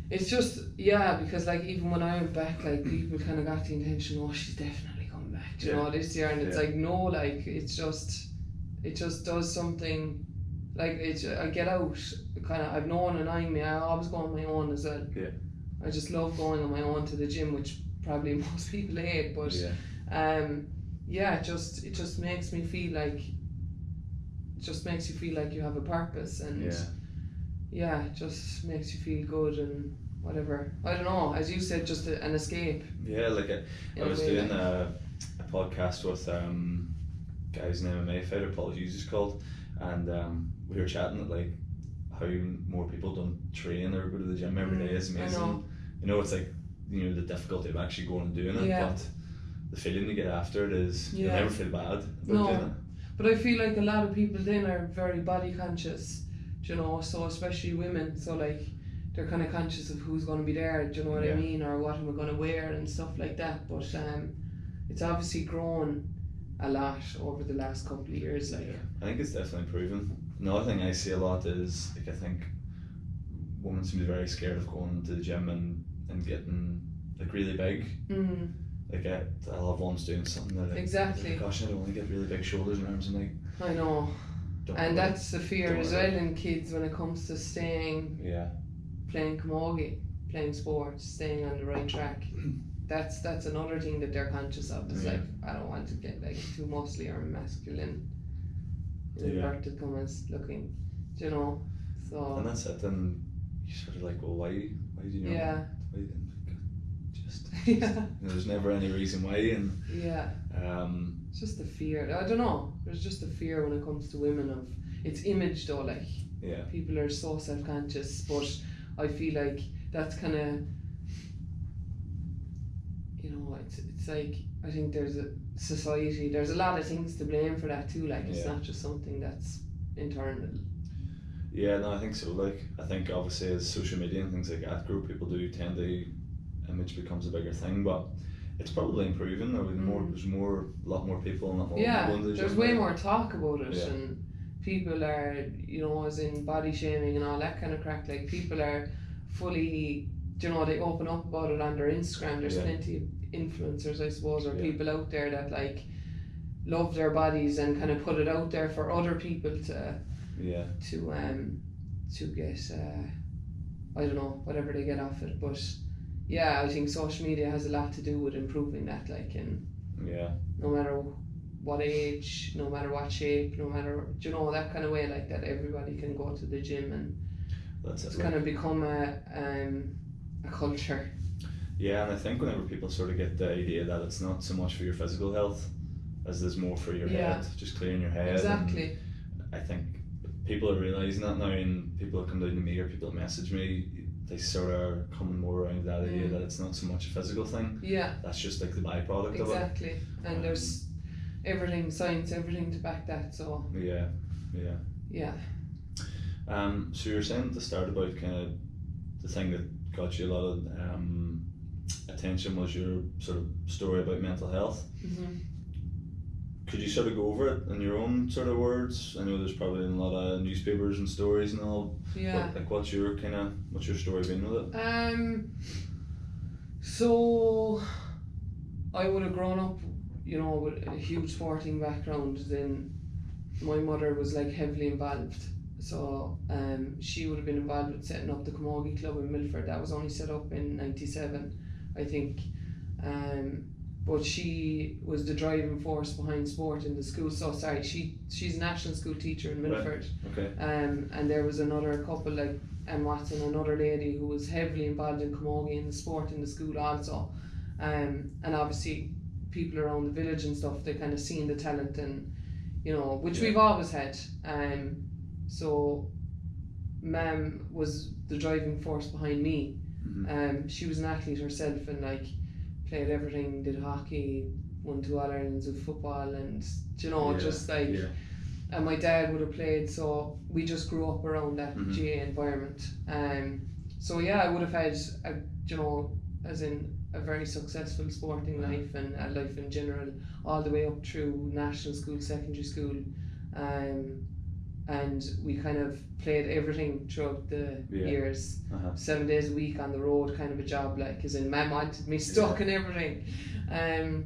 it's just, because, like, even when I went back, like, people kind of got the intention, oh, she's definitely back, you know, this year, and it's like, no, like, it just does something, like, I get out, kind of, I've no one annoying me. I always go on my own as well. I just love going on my own to the gym, which probably most people hate, but it just makes me feel like, you have a purpose, and it just makes you feel good and whatever. I don't know, as you said, just an escape. Like I was doing a podcast with guy's an MMA fighter, Paul Hughes is called, and we were chatting that, like, how more people don't train or go to the gym every day is amazing. You know, it's like, you know, the difficulty of actually going and doing it, but the feeling you get after it is you never feel bad about doing it. But I feel like a lot of people then are very body conscious, you know, so especially women, so, like, they're kind of conscious of who's going to be there, do you know what I mean, or what am I going to wear and stuff like that. But it's obviously grown a lot over the last couple of years. Like, I think it's definitely improving. Another thing I see a lot is, like, I think women seem to be very scared of going to the gym and getting, like, really big. like I'll have ones doing something that Exactly. gosh, I don't want to get really big shoulders and arms, and like I know. And that's the fear as well in kids when it comes to staying, playing camogie, playing sports, staying on the right track. That's another thing that they're conscious of. It's like, I don't want to get like too muscly or masculine, in inverted commas, looking, you know. So. And that's it. Then you sort of like, well, why do you know? Yeah. Why just you know, there's never any reason why, and it's just the fear. I don't know. There's just a fear when it comes to women of it's image though. Like people are so self-conscious, but I feel like that's kind of, you know, it's like I think there's a society. There's a lot of things to blame for that too. Like it's not just something that's internal. Yeah, no, I think so. Like I think obviously as social media and things like that grow, people do tend to image becomes a bigger thing, but it's probably improving. There's a lot more people, and a lot more there's way more talk about it, and people are, you know, as in body shaming and all that kind of crack. Like people are fully, you know, they open up about it on their Instagram. There's plenty of influencers, I suppose, or people out there that like love their bodies and kind of put it out there for other people to get I don't know, whatever they get off it, but I think social media has a lot to do with improving that, like, and no matter what age, no matter what shape, no matter, you know, that kind of way, like that everybody can go to the gym, and it's kind of become a culture. Yeah, and I think whenever people sort of get the idea that it's not so much for your physical health as there's more for your head, just clearing your head. Exactly. I think people are realising that now, and people that come down to me or people that message me, they sort of are coming more around that idea that it's not so much a physical thing. Yeah. That's just like the byproduct of it. Exactly. And there's everything, science, everything to back that, so. Yeah. So you were saying at the start about kind of the thing that got you a lot of attention was your sort of story about mental health. Mm-hmm. Could you sort of go over it in your own sort of words? I know there's probably a lot of newspapers and stories and all. Yeah. But like, what's your story been with it? So I would have grown up, you know, with a huge sporting background. Then my mother was like heavily involved. So she would have been involved with setting up the Camogie Club in Milford. That was only set up in '97, I think. But she was the driving force behind sport in the school. So sorry, she's a national school teacher in Milford. Right. Okay. And there was another couple like Anne Watson, another lady who was heavily involved in camogie and the sport in the school also. And obviously people around the village and stuff, they kind of seen the talent, and you know, which we've always had. So Mam was the driving force behind me. Mm-hmm. She was an athlete herself, and like played everything, did hockey, won 2 All-Irelands of football, and you know, just like, and my dad would have played, so we just grew up around that GAA environment. So I would have had a, you know, as in a very successful sporting life and a life in general, all the way up through national school, secondary school, and we kind of played everything throughout the years, 7 days a week on the road, kind of a job, like, as in Mam wanted me stuck in everything, and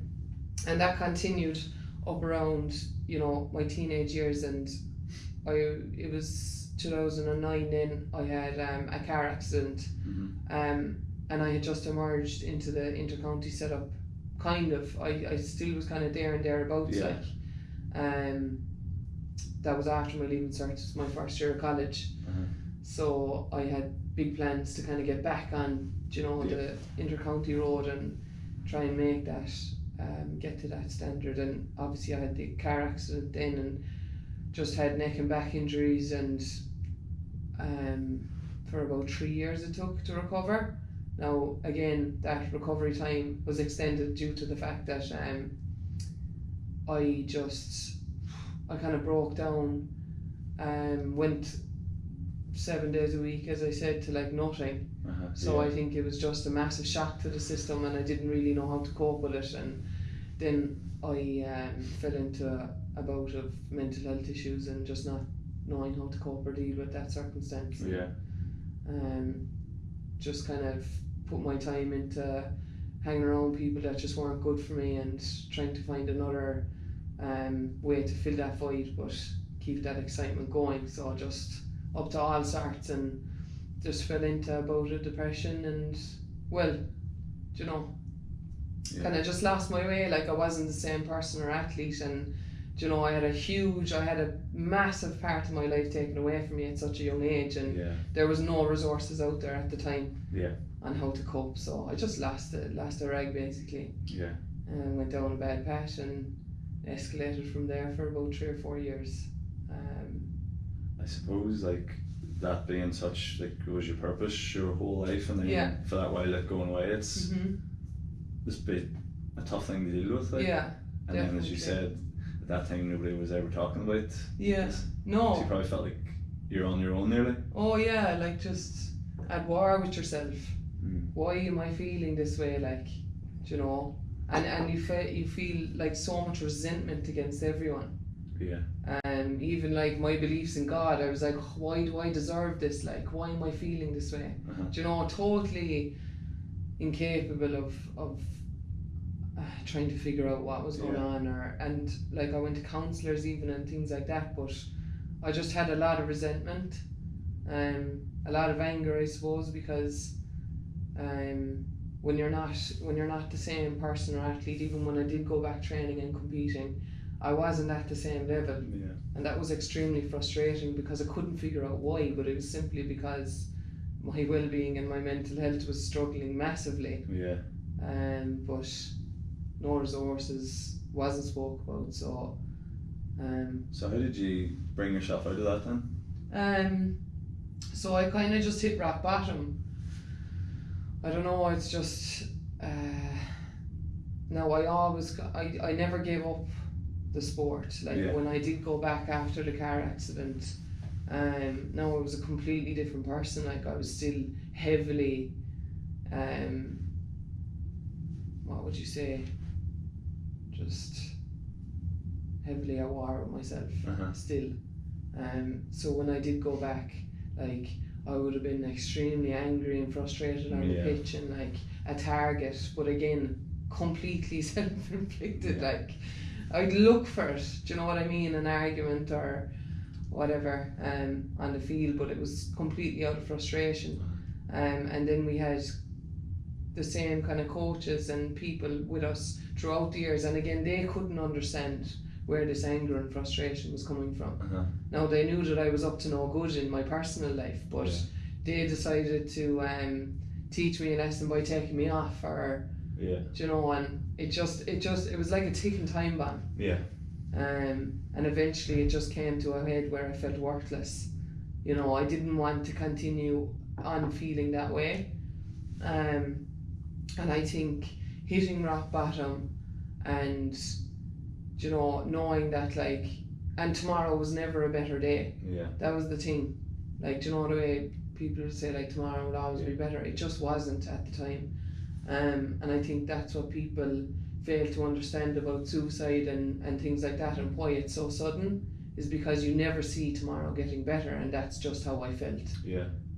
that continued up around, you know, my teenage years, and it was 2009 then I had a car accident, and I had just emerged into the inter-county setup, kind of. I still was kind of there and thereabouts, like, that was after my leaving cert, it was my first year of college. So I had big plans to kind of get back on, you know, the inter-county road and try and make that, get to that standard. And obviously I had the car accident then and just had neck and back injuries, and for about 3 years it took to recover. Now again, that recovery time was extended due to the fact that I kind of broke down, went 7 days a week, as I said, to like nothing. So I think it was just a massive shock to the system, and I didn't really know how to cope with it. And then I fell into a bout of mental health issues and just not knowing how to cope or deal with that circumstance. Just kind of put my time into hanging around people that just weren't good for me and trying to find another way to fill that void but keep that excitement going. So just up to all sorts, and just fell into a bout of depression, and well, you know, kind of just lost my way. Like I wasn't the same person or athlete, and you know, I had a massive part of my life taken away from me at such a young age, and there was no resources out there at the time on how to cope. So I just lost a rag basically. And went down a bad path and escalated from there for about 3 or 4 years. I suppose like that being such, like, it was your purpose your whole life, and then for that while it going away, it's this bit a tough thing to deal with, like. And definitely. then, as you said, at that time nobody was ever talking about no. So you probably felt like you're on your own nearly. Oh yeah, like just at war with yourself. Why am I feeling this way, like, you know? And you feel like so much resentment against everyone. Even like my beliefs in God, I was like, why do I deserve this? Like, why am I feeling this way? Do you know, totally incapable of trying to figure out what was going on, and like I went to counsellors even and things like that, but I just had a lot of resentment, a lot of anger, I suppose, because when you're not the same person or athlete, even when I did go back training and competing, I wasn't at the same level, and that was extremely frustrating because I couldn't figure out why, but it was simply because my well-being and my mental health was struggling massively. But no resources wasn't spoke about, so so how did you bring yourself out of that then? So I kind of just hit rock bottom. I don't know, it's just no, I never gave up the sport. Like when I did go back after the car accident, now I was a completely different person. Like I was still heavily what would you say, just heavily at war with myself still. So when I did go back, like I would have been extremely angry and frustrated on the pitch and like a target, but again completely self-inflicted. Like I'd look for it, do you know what I mean, an argument or whatever on the field, but it was completely out of frustration. And then we had the same kind of coaches and people with us throughout the years, and again they couldn't understand where this anger and frustration was coming from. Now they knew that I was up to no good in my personal life, but they decided to teach me a lesson by taking me off, or do you know, and it was like a ticking time bomb. And eventually it just came to a head where I felt worthless. You know, I didn't want to continue on feeling that way. And I think hitting rock bottom and, you know, knowing that like, and tomorrow was never a better day. That was the thing. Like, do you know the way people would say like tomorrow will always be better? It just wasn't at the time. And I think that's what people fail to understand about suicide and things like that, and why it's so sudden, is because you never see tomorrow getting better, and that's just how I felt.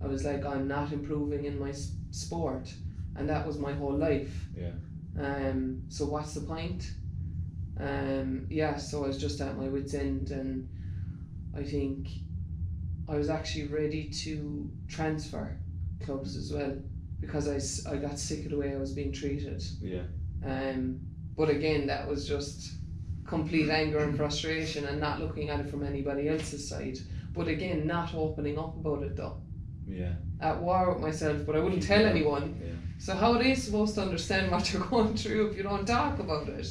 I was like, I'm not improving in my sport, and that was my whole life. So what's the point? So I was just at my wit's end, and I think I was actually ready to transfer clubs as well, because I got sick of the way I was being treated. But again, that was just complete anger and frustration, and not looking at it from anybody else's side. But again, not opening up about it though. At war with myself, but I wouldn't tell anyone. So how are they supposed to understand what you're going through if you don't talk about it?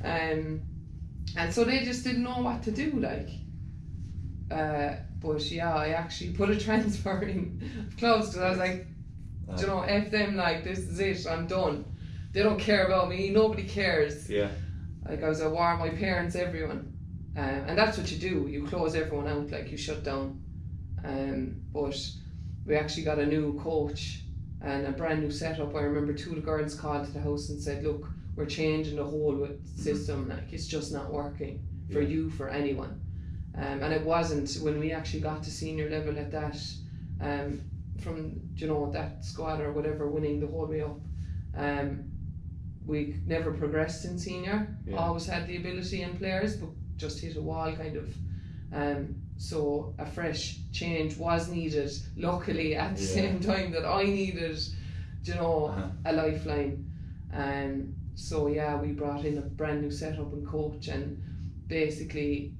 And so they just didn't know what to do, like. But I actually put a transfer in clubs, because I was like, you know, F them, like, this is it, I'm done. They don't care about me, nobody cares. Like, I was at war with my parents, everyone. And that's what you do, you close everyone out, like, you shut down. But we actually got a new coach and a brand new setup. I remember 2 of the girls called to the house and said, look, we're changing the whole system, like, it's just not working for you, for anyone. And it wasn't, when we actually got to senior level at that, from, you know, that squad or whatever, winning the whole way up, we never progressed in senior. Yeah. Always had the ability in players, but just hit a wall kind of. So a fresh change was needed, luckily, at the same time that I needed, you know, a lifeline. So yeah, we brought in a brand new setup and coach, and basically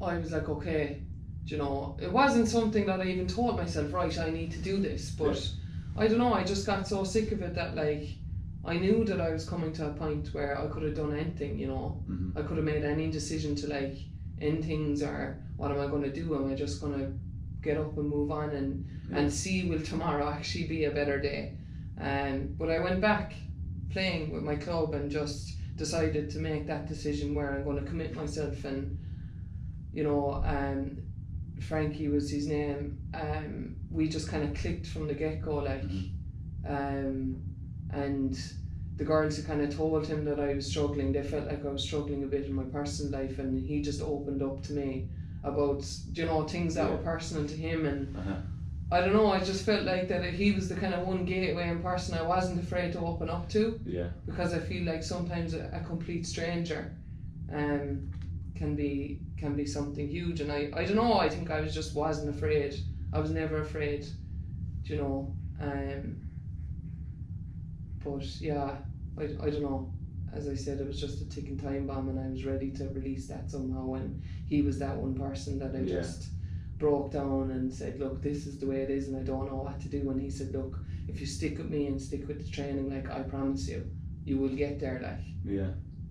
I was like, okay, you know, it wasn't something that I even told myself, right, I need to do this, but I don't know, I just got so sick of it that like I knew that I was coming to a point where I could have done anything, you know. I could have made any decision to like end things, or what am I going to do? Am I just going to get up and move on and see will tomorrow actually be a better day? But I went back playing with my club and just decided to make that decision where I'm going to commit myself, and you know, Frankie was his name. We just kind of clicked from the get-go, like, and the girls had kind of told him that I was struggling. They felt like I was struggling a bit in my personal life, and he just opened up to me about, you know, things that were personal to him, and I don't know, I just felt like that he was the kind of one gateway in person I wasn't afraid to open up to, because I feel like sometimes a complete stranger can be something huge, and I don't know, I think I wasn't afraid. I was never afraid, you know. But yeah, I don't know. As I said, it was just a ticking time bomb, and I was ready to release that somehow. And he was that one person that I just broke down and said, look, this is the way it is, and I don't know what to do. And he said, look, if you stick with me and stick with the training, like, I promise you, you will get there. Like,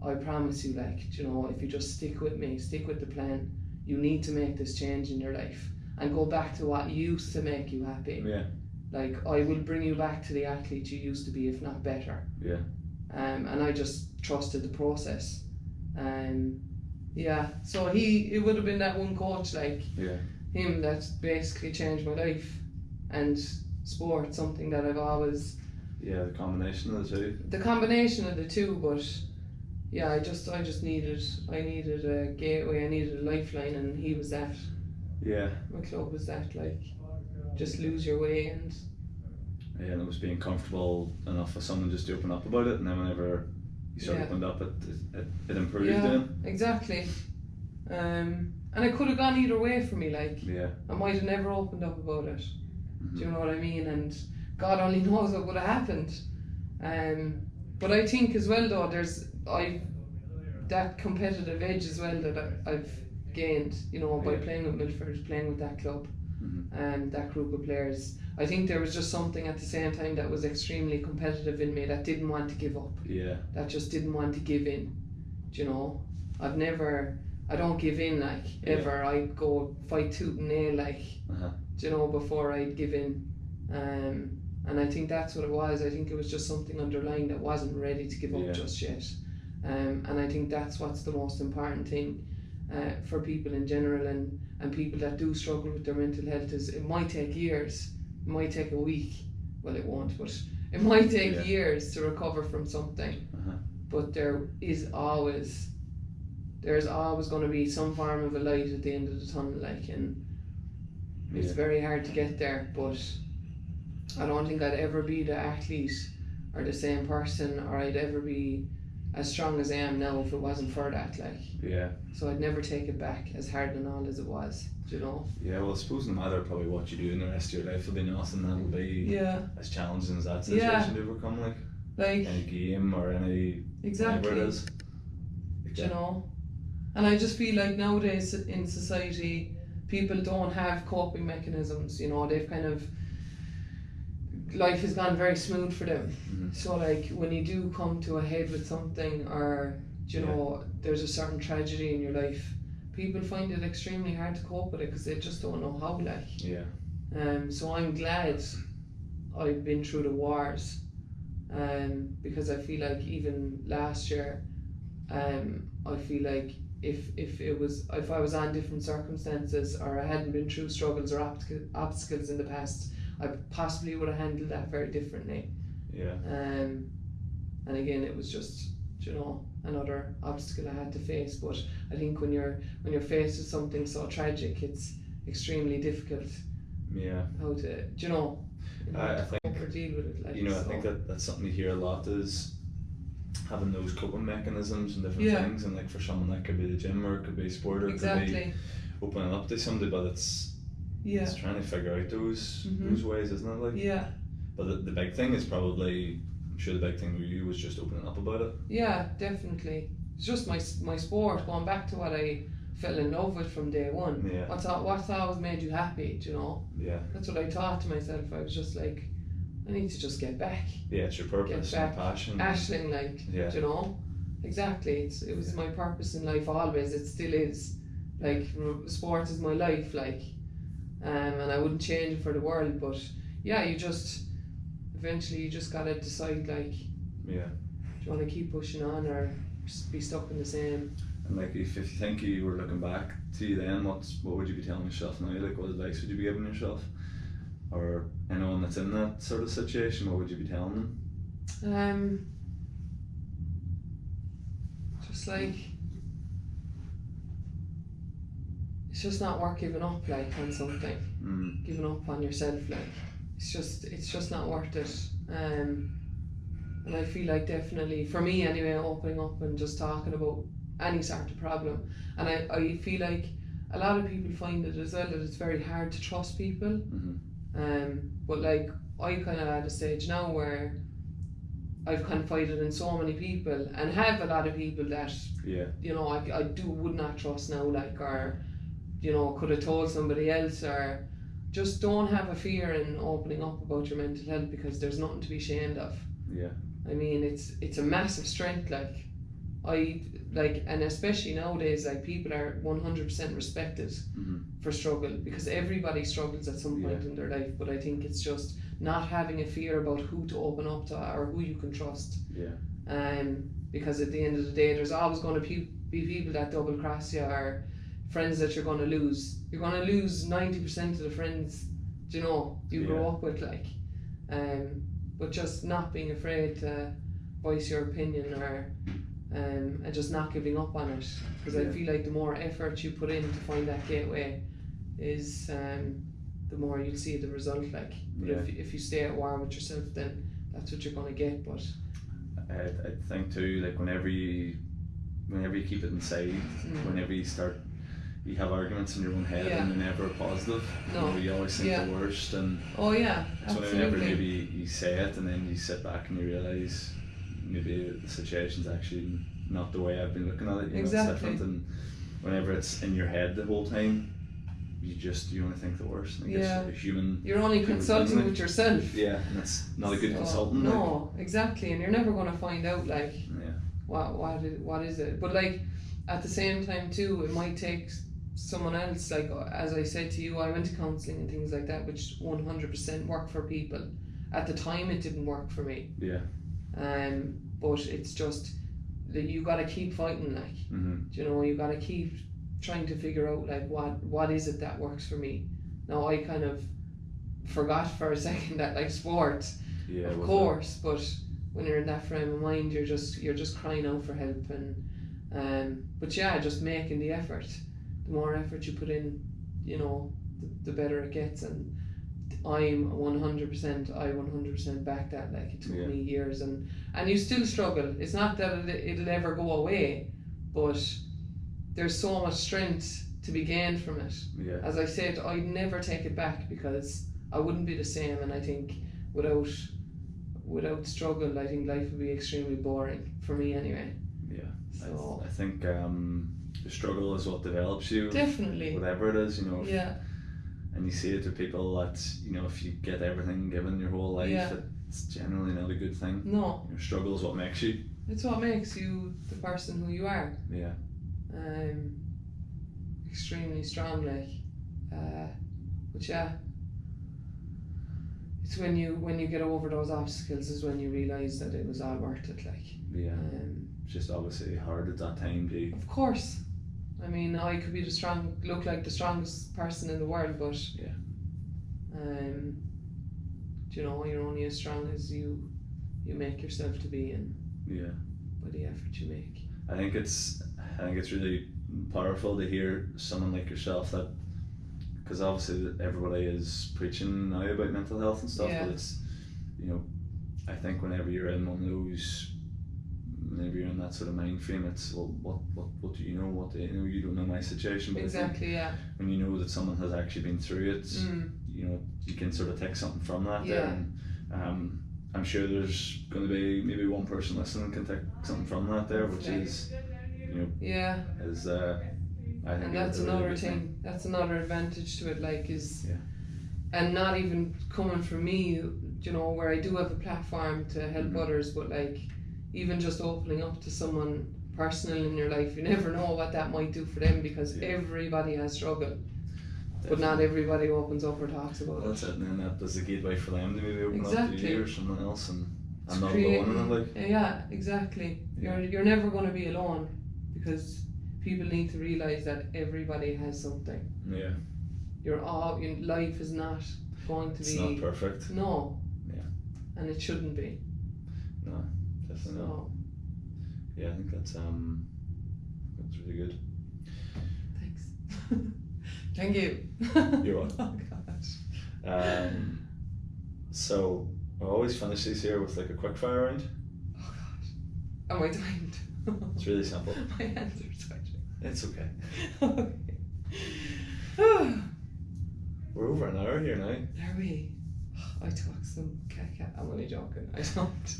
I promise you, like, you know, if you just stick with me, stick with the plan, you need to make this change in your life and go back to what used to make you happy. Like, I will bring you back to the athlete you used to be, if not better. And I just trusted the process. So it would have been that one coach, like him, that basically changed my life, and sport, something that I've always. The combination of the two. The combination of the two, but yeah, I just needed a gateway, I needed a lifeline, and he was that. My club was that, like, just lose your way, and and it was being comfortable enough for someone just to open up about it, and then whenever you sort of opened up, it improved. Exactly. And it could have gone either way for me, like, I might have never opened up about it. Do you know what I mean? And God only knows what would have happened. But I think as well, though, there's that competitive edge as well that I've gained, you know, by playing with Milford, playing with that club, and that group of players. I think there was just something at the same time that was extremely competitive in me, that didn't want to give up. That just didn't want to give in. Do you know? I don't give in, like, ever. I go fight tooth and nail, like, do you know, before I'd give in. And I think that's what it was. I think it was just something underlying that wasn't ready to give up just yet. And I think that's what's the most important thing for people in general, and people that do struggle with their mental health, is it might take years, it might take a week, well, it won't, but it might take years to recover from something. But there's always going to be some form of a light at the end of the tunnel, like, and it's very hard to get there. But I don't think I'd ever be the athlete or the same person, or I'd ever be as strong as I am now if it wasn't for that, like. So I'd never take it back, as hard and all as it was, do you know? Well, I suppose no matter probably what you do in the rest of your life, there'll be nothing that'll be as challenging as that situation to overcome, like any game or any whatever it is. Do you know? And I just feel like nowadays in society, people don't have coping mechanisms, you know, they've kind of, life has gone very smooth for them. So like, when you do come to a head with something, or, you know, there's a certain tragedy in your life, people find it extremely hard to cope with it, because they just don't know how, like. So I'm glad I've been through the wars, because I feel like even last year, I feel like if I was on different circumstances, or I hadn't been through struggles or obstacles in the past, I possibly would have handled that very differently. And again, it was just, you know, another obstacle I had to face. But I think when you're faced with something so tragic, it's extremely difficult. How to, you know. I think or deal with it. Like, you know, I think that's something you hear a lot, is having those coping mechanisms and different things, and like for someone that could be the gym, or it could be sport, or it could be opening up to somebody, but it's trying to figure out those ways, isn't it? Like, yeah. But the big thing is probably, I'm sure the big thing with you was just opening up about it. Yeah, definitely. It's just my sport, going back to what I fell in love with from day one. Yeah. What's always made you happy, do you know? Yeah. That's what I thought to myself. I was just like, I need to just get back. Yeah, it's your purpose and passion. Ashling, like, do you know? Exactly. It was my purpose in life always. It still is. Like, sport is my life, like, and I wouldn't change it for the world. But yeah, eventually you just gotta decide, like, do you want to keep pushing on or just be stuck in the same? And like, if you think you were looking back to you then, what would you be telling yourself now? Like, what advice would you be giving yourself? Or anyone that's in that sort of situation, what would you be telling them? Just like, it's just not worth giving up, like, on something. Giving up on yourself, like, it's just not worth it. And I feel like, definitely for me anyway, opening up and just talking about any sort of problem, and I feel like a lot of people find it as well, that it's very hard to trust people. But like, I kind of at a stage now where I've confided in so many people, and have a lot of people that you know, I would not trust now, like, or you know, could have told somebody else, or just don't have a fear in opening up about your mental health, because there's nothing to be ashamed of. I mean, it's a massive strength, like, and especially nowadays, like, people are 100% respected for struggle, because everybody struggles at some point in their life. But I think it's just not having a fear about who to open up to, or who you can trust. Because at the end of the day, there's always going to be people that double cross you, or friends that you're going to lose. You're going to lose 90% of the friends, you know, you grow up with, like. But just not being afraid to voice your opinion, or and just not giving up on it, because I feel like the more effort you put in to find that gateway is the more you'll see the result, like. But if you stay at war with yourself, then that's what you're going to get. But I think too, like, whenever you keep it inside, whenever you have arguments in your own head, and they're never positive. No. You know, you always think the worst, and so whenever maybe you say it, and then you sit back and you realise maybe the situation's actually not the way I've been looking at it. You know, it's different. And whenever it's in your head the whole time, you only think the worst. I think it's a human. You're only consulting with yourself. Yeah, and that's not a good consultant. No, exactly, and you're never going to find out, like, what is it. But like, at the same time too, it might take someone else, like, as I said to you, I went to counselling and things like that, which 100% work for people. At the time, it didn't work for me. But it's just that you got to keep fighting, like, you know, you got to keep trying to figure out, like, what is it that works for me. Now, I kind of forgot for a second that, like, sport, of course, but when you're in that frame of mind, you're just crying out for help, and but yeah, just making the effort. The more effort you put in, you know, the better it gets. And I 100% back that. Like, it took me years, and you still struggle. It's not that it'll ever go away, but there's so much strength to be gained from it. As I said, I'd never take it back, because I wouldn't be the same, and I think without struggle, I think life would be extremely boring for me anyway. So I think the struggle is what develops you. Definitely. Whatever it is, you know. And you see it to people that, you know, if you get everything given your whole life, it's generally not a good thing. No. Your struggle is what makes you. It's what makes you the person who you are. Extremely strong, like. But yeah, it's when you get over those obstacles is when you realise that it was all worth it, like. Just obviously hard at that time, of course. I mean, I could be look like the strongest person in the world, but you know, you're only as strong as you make yourself to be, and by the effort you make. I think it's really powerful to hear someone like yourself, that, because obviously everybody is preaching now about mental health and stuff, but it's, you know, I think whenever you're in one of those, whenever you're in that sort of mind frame, it's, well, what do you know? What do you know? You don't know my situation, but exactly, yeah. When you know that someone has actually been through it, you know, you can sort of take something from that. Yeah. There. And I'm sure there's going to be maybe one person listening can take something from that there, which is, you know, is I think. And that's another thing. That's another advantage to it, like, is, and not even coming from me, you know, where I do have a platform to help others, but like, even just opening up to someone personal in your life, you never know what that might do for them, because everybody has struggled. Definitely. But not everybody opens up or talks about it. That's it, and then that does a gateway for them to maybe open up to you or someone else, and I'm not alone in it, like. Yeah, exactly. You're never going to be alone, because people need to realise that everybody has something. Yeah. Life is not going to be. It's not perfect. No. Yeah. And it shouldn't be. No, definitely not. Yeah, I think that's really good. Thanks. Thank you. You're welcome. Oh gosh. So I always finish these here with like a quick fire round. Oh gosh. Am I timed? It's really simple. My hands are twitching. It's okay. Okay. We're over an hour here now. Are we? I talk some caca. I'm only joking. I don't.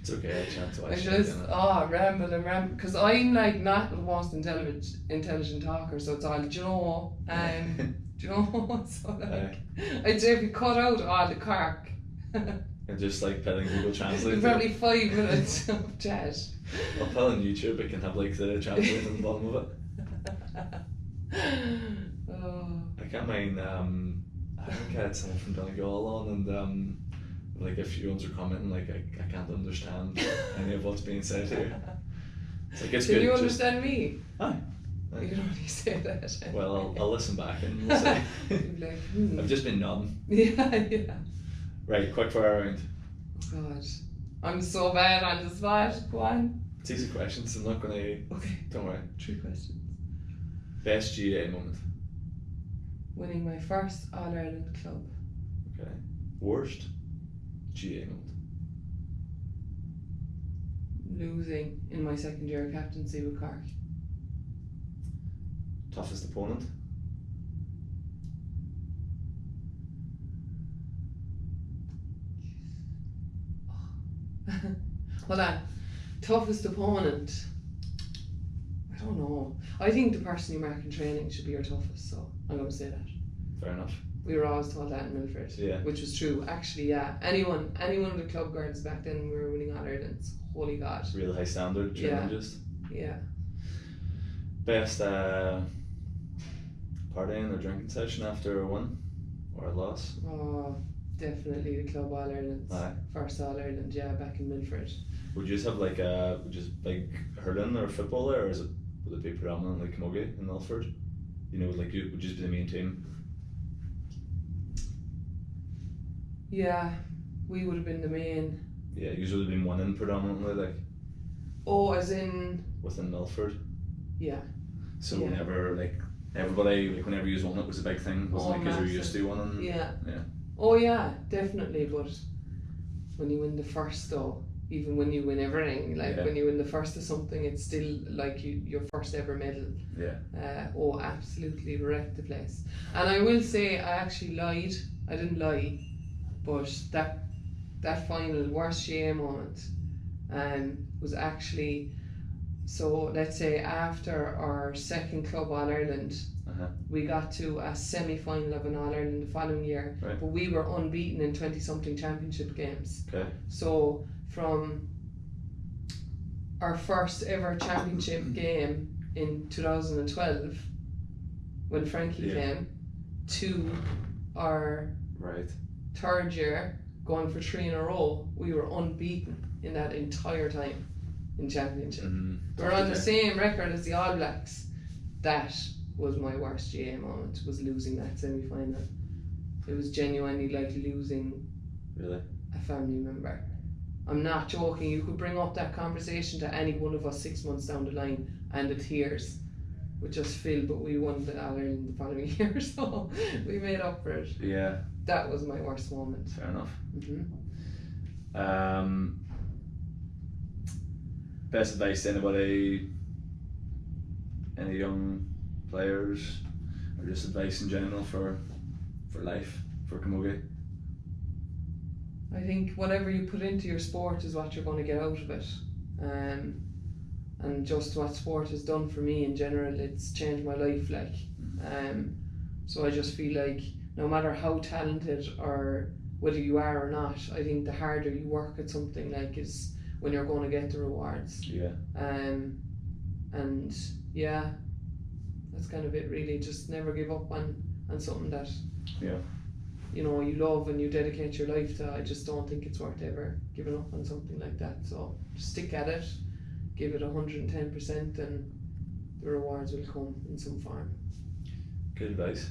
It's okay. I can't watch. I just ramble, because I'm like not the most intelligent talker. So it's all, do you know, do you know? So like, I'd say if you cut out all the cork. And just like put in Google Translate. Probably 5 minutes of chat. I'll put on YouTube. It can have like the translate on the bottom of it. I can't mind. I think I had someone from Donegal on, and like a few ones are commenting like I can't understand any of what's being said here. It's like, it's Can good. you understand me? Aye. You can only say that. Well, I'll listen back and we'll say. Like, I've just been nodding. Yeah. Right, quick fire round. Oh God, I'm so bad on the spot. Go on. It's easy questions. I'm not gonna. Okay. Don't worry. 3 questions. Best GAA moment. Winning my first All-Ireland club. Okay. Worst GAA moment. Losing in my second year of captaincy with Cork. Toughest opponent. Hold on. Toughest opponent. I don't know. I think the person you mark in training should be your toughest, so I'm going to say that. Fair enough. We were always told that in Milford, which was true. Actually, yeah. Anyone of the club girls back then, we were winning All-Irelands. Holy God. Real high standard challenges. Yeah. Best partying or drinking session after a win or a loss? Oh, definitely the club All-Irelands. First All-Ireland, back in Milford. Would you just have like hurling or football there, or would it be predominantly camogie in Milford? You know, like would you just be the main team? Yeah, we would have been the main. Yeah, you would have been winning predominantly, like. Oh, as in. Within Milford. Yeah. So whenever everybody whenever you won, it was a big thing, wasn't it? Because you're used to winning. Yeah. Yeah. Oh yeah, definitely. But when you win the first, though, even when you win everything, when you win the first of something, it's still like your first ever medal. Yeah. Absolutely wrecked the place. And I will say, I actually lied. I didn't lie, but that final worst GAA moment was actually, so let's say after our second club All-Ireland, we got to a semi-final of an All-Ireland the following year, but we were unbeaten in 20-something championship games. Okay. So from our first ever championship game in 2012, when Frankie came, to our third year, going for 3 in a row, we were unbeaten in that entire time in championship. We're on the same record as the All Blacks. That was my worst GAA moment, was losing that semi-final. It was genuinely like losing a family member. I'm not joking. You could bring up that conversation to any one of us 6 months down the line and the tears would just fill, but we won the All-Ireland the following year, so we made up for it. Yeah. That was my worst moment. Fair enough. Best advice to anybody, any young players, or just advice in general for life, for camogie? I think whatever you put into your sport is what you're going to get out of it. And just what sport has done for me in general, it's changed my life. Like, so I just feel like no matter how talented or whether you are or not, I think the harder you work at something, like, is when you're going to get the rewards. Yeah. And yeah, that's kind of it really. Just never give up on something that you know you love and you dedicate your life to. I just don't think it's worth ever giving up on something like that. So just stick at it, give it 110%, and the rewards will come in some form. Good advice.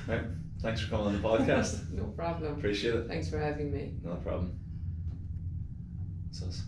Right, thanks for coming on the podcast. No problem. Appreciate it. Thanks for having me. No problem. Sus.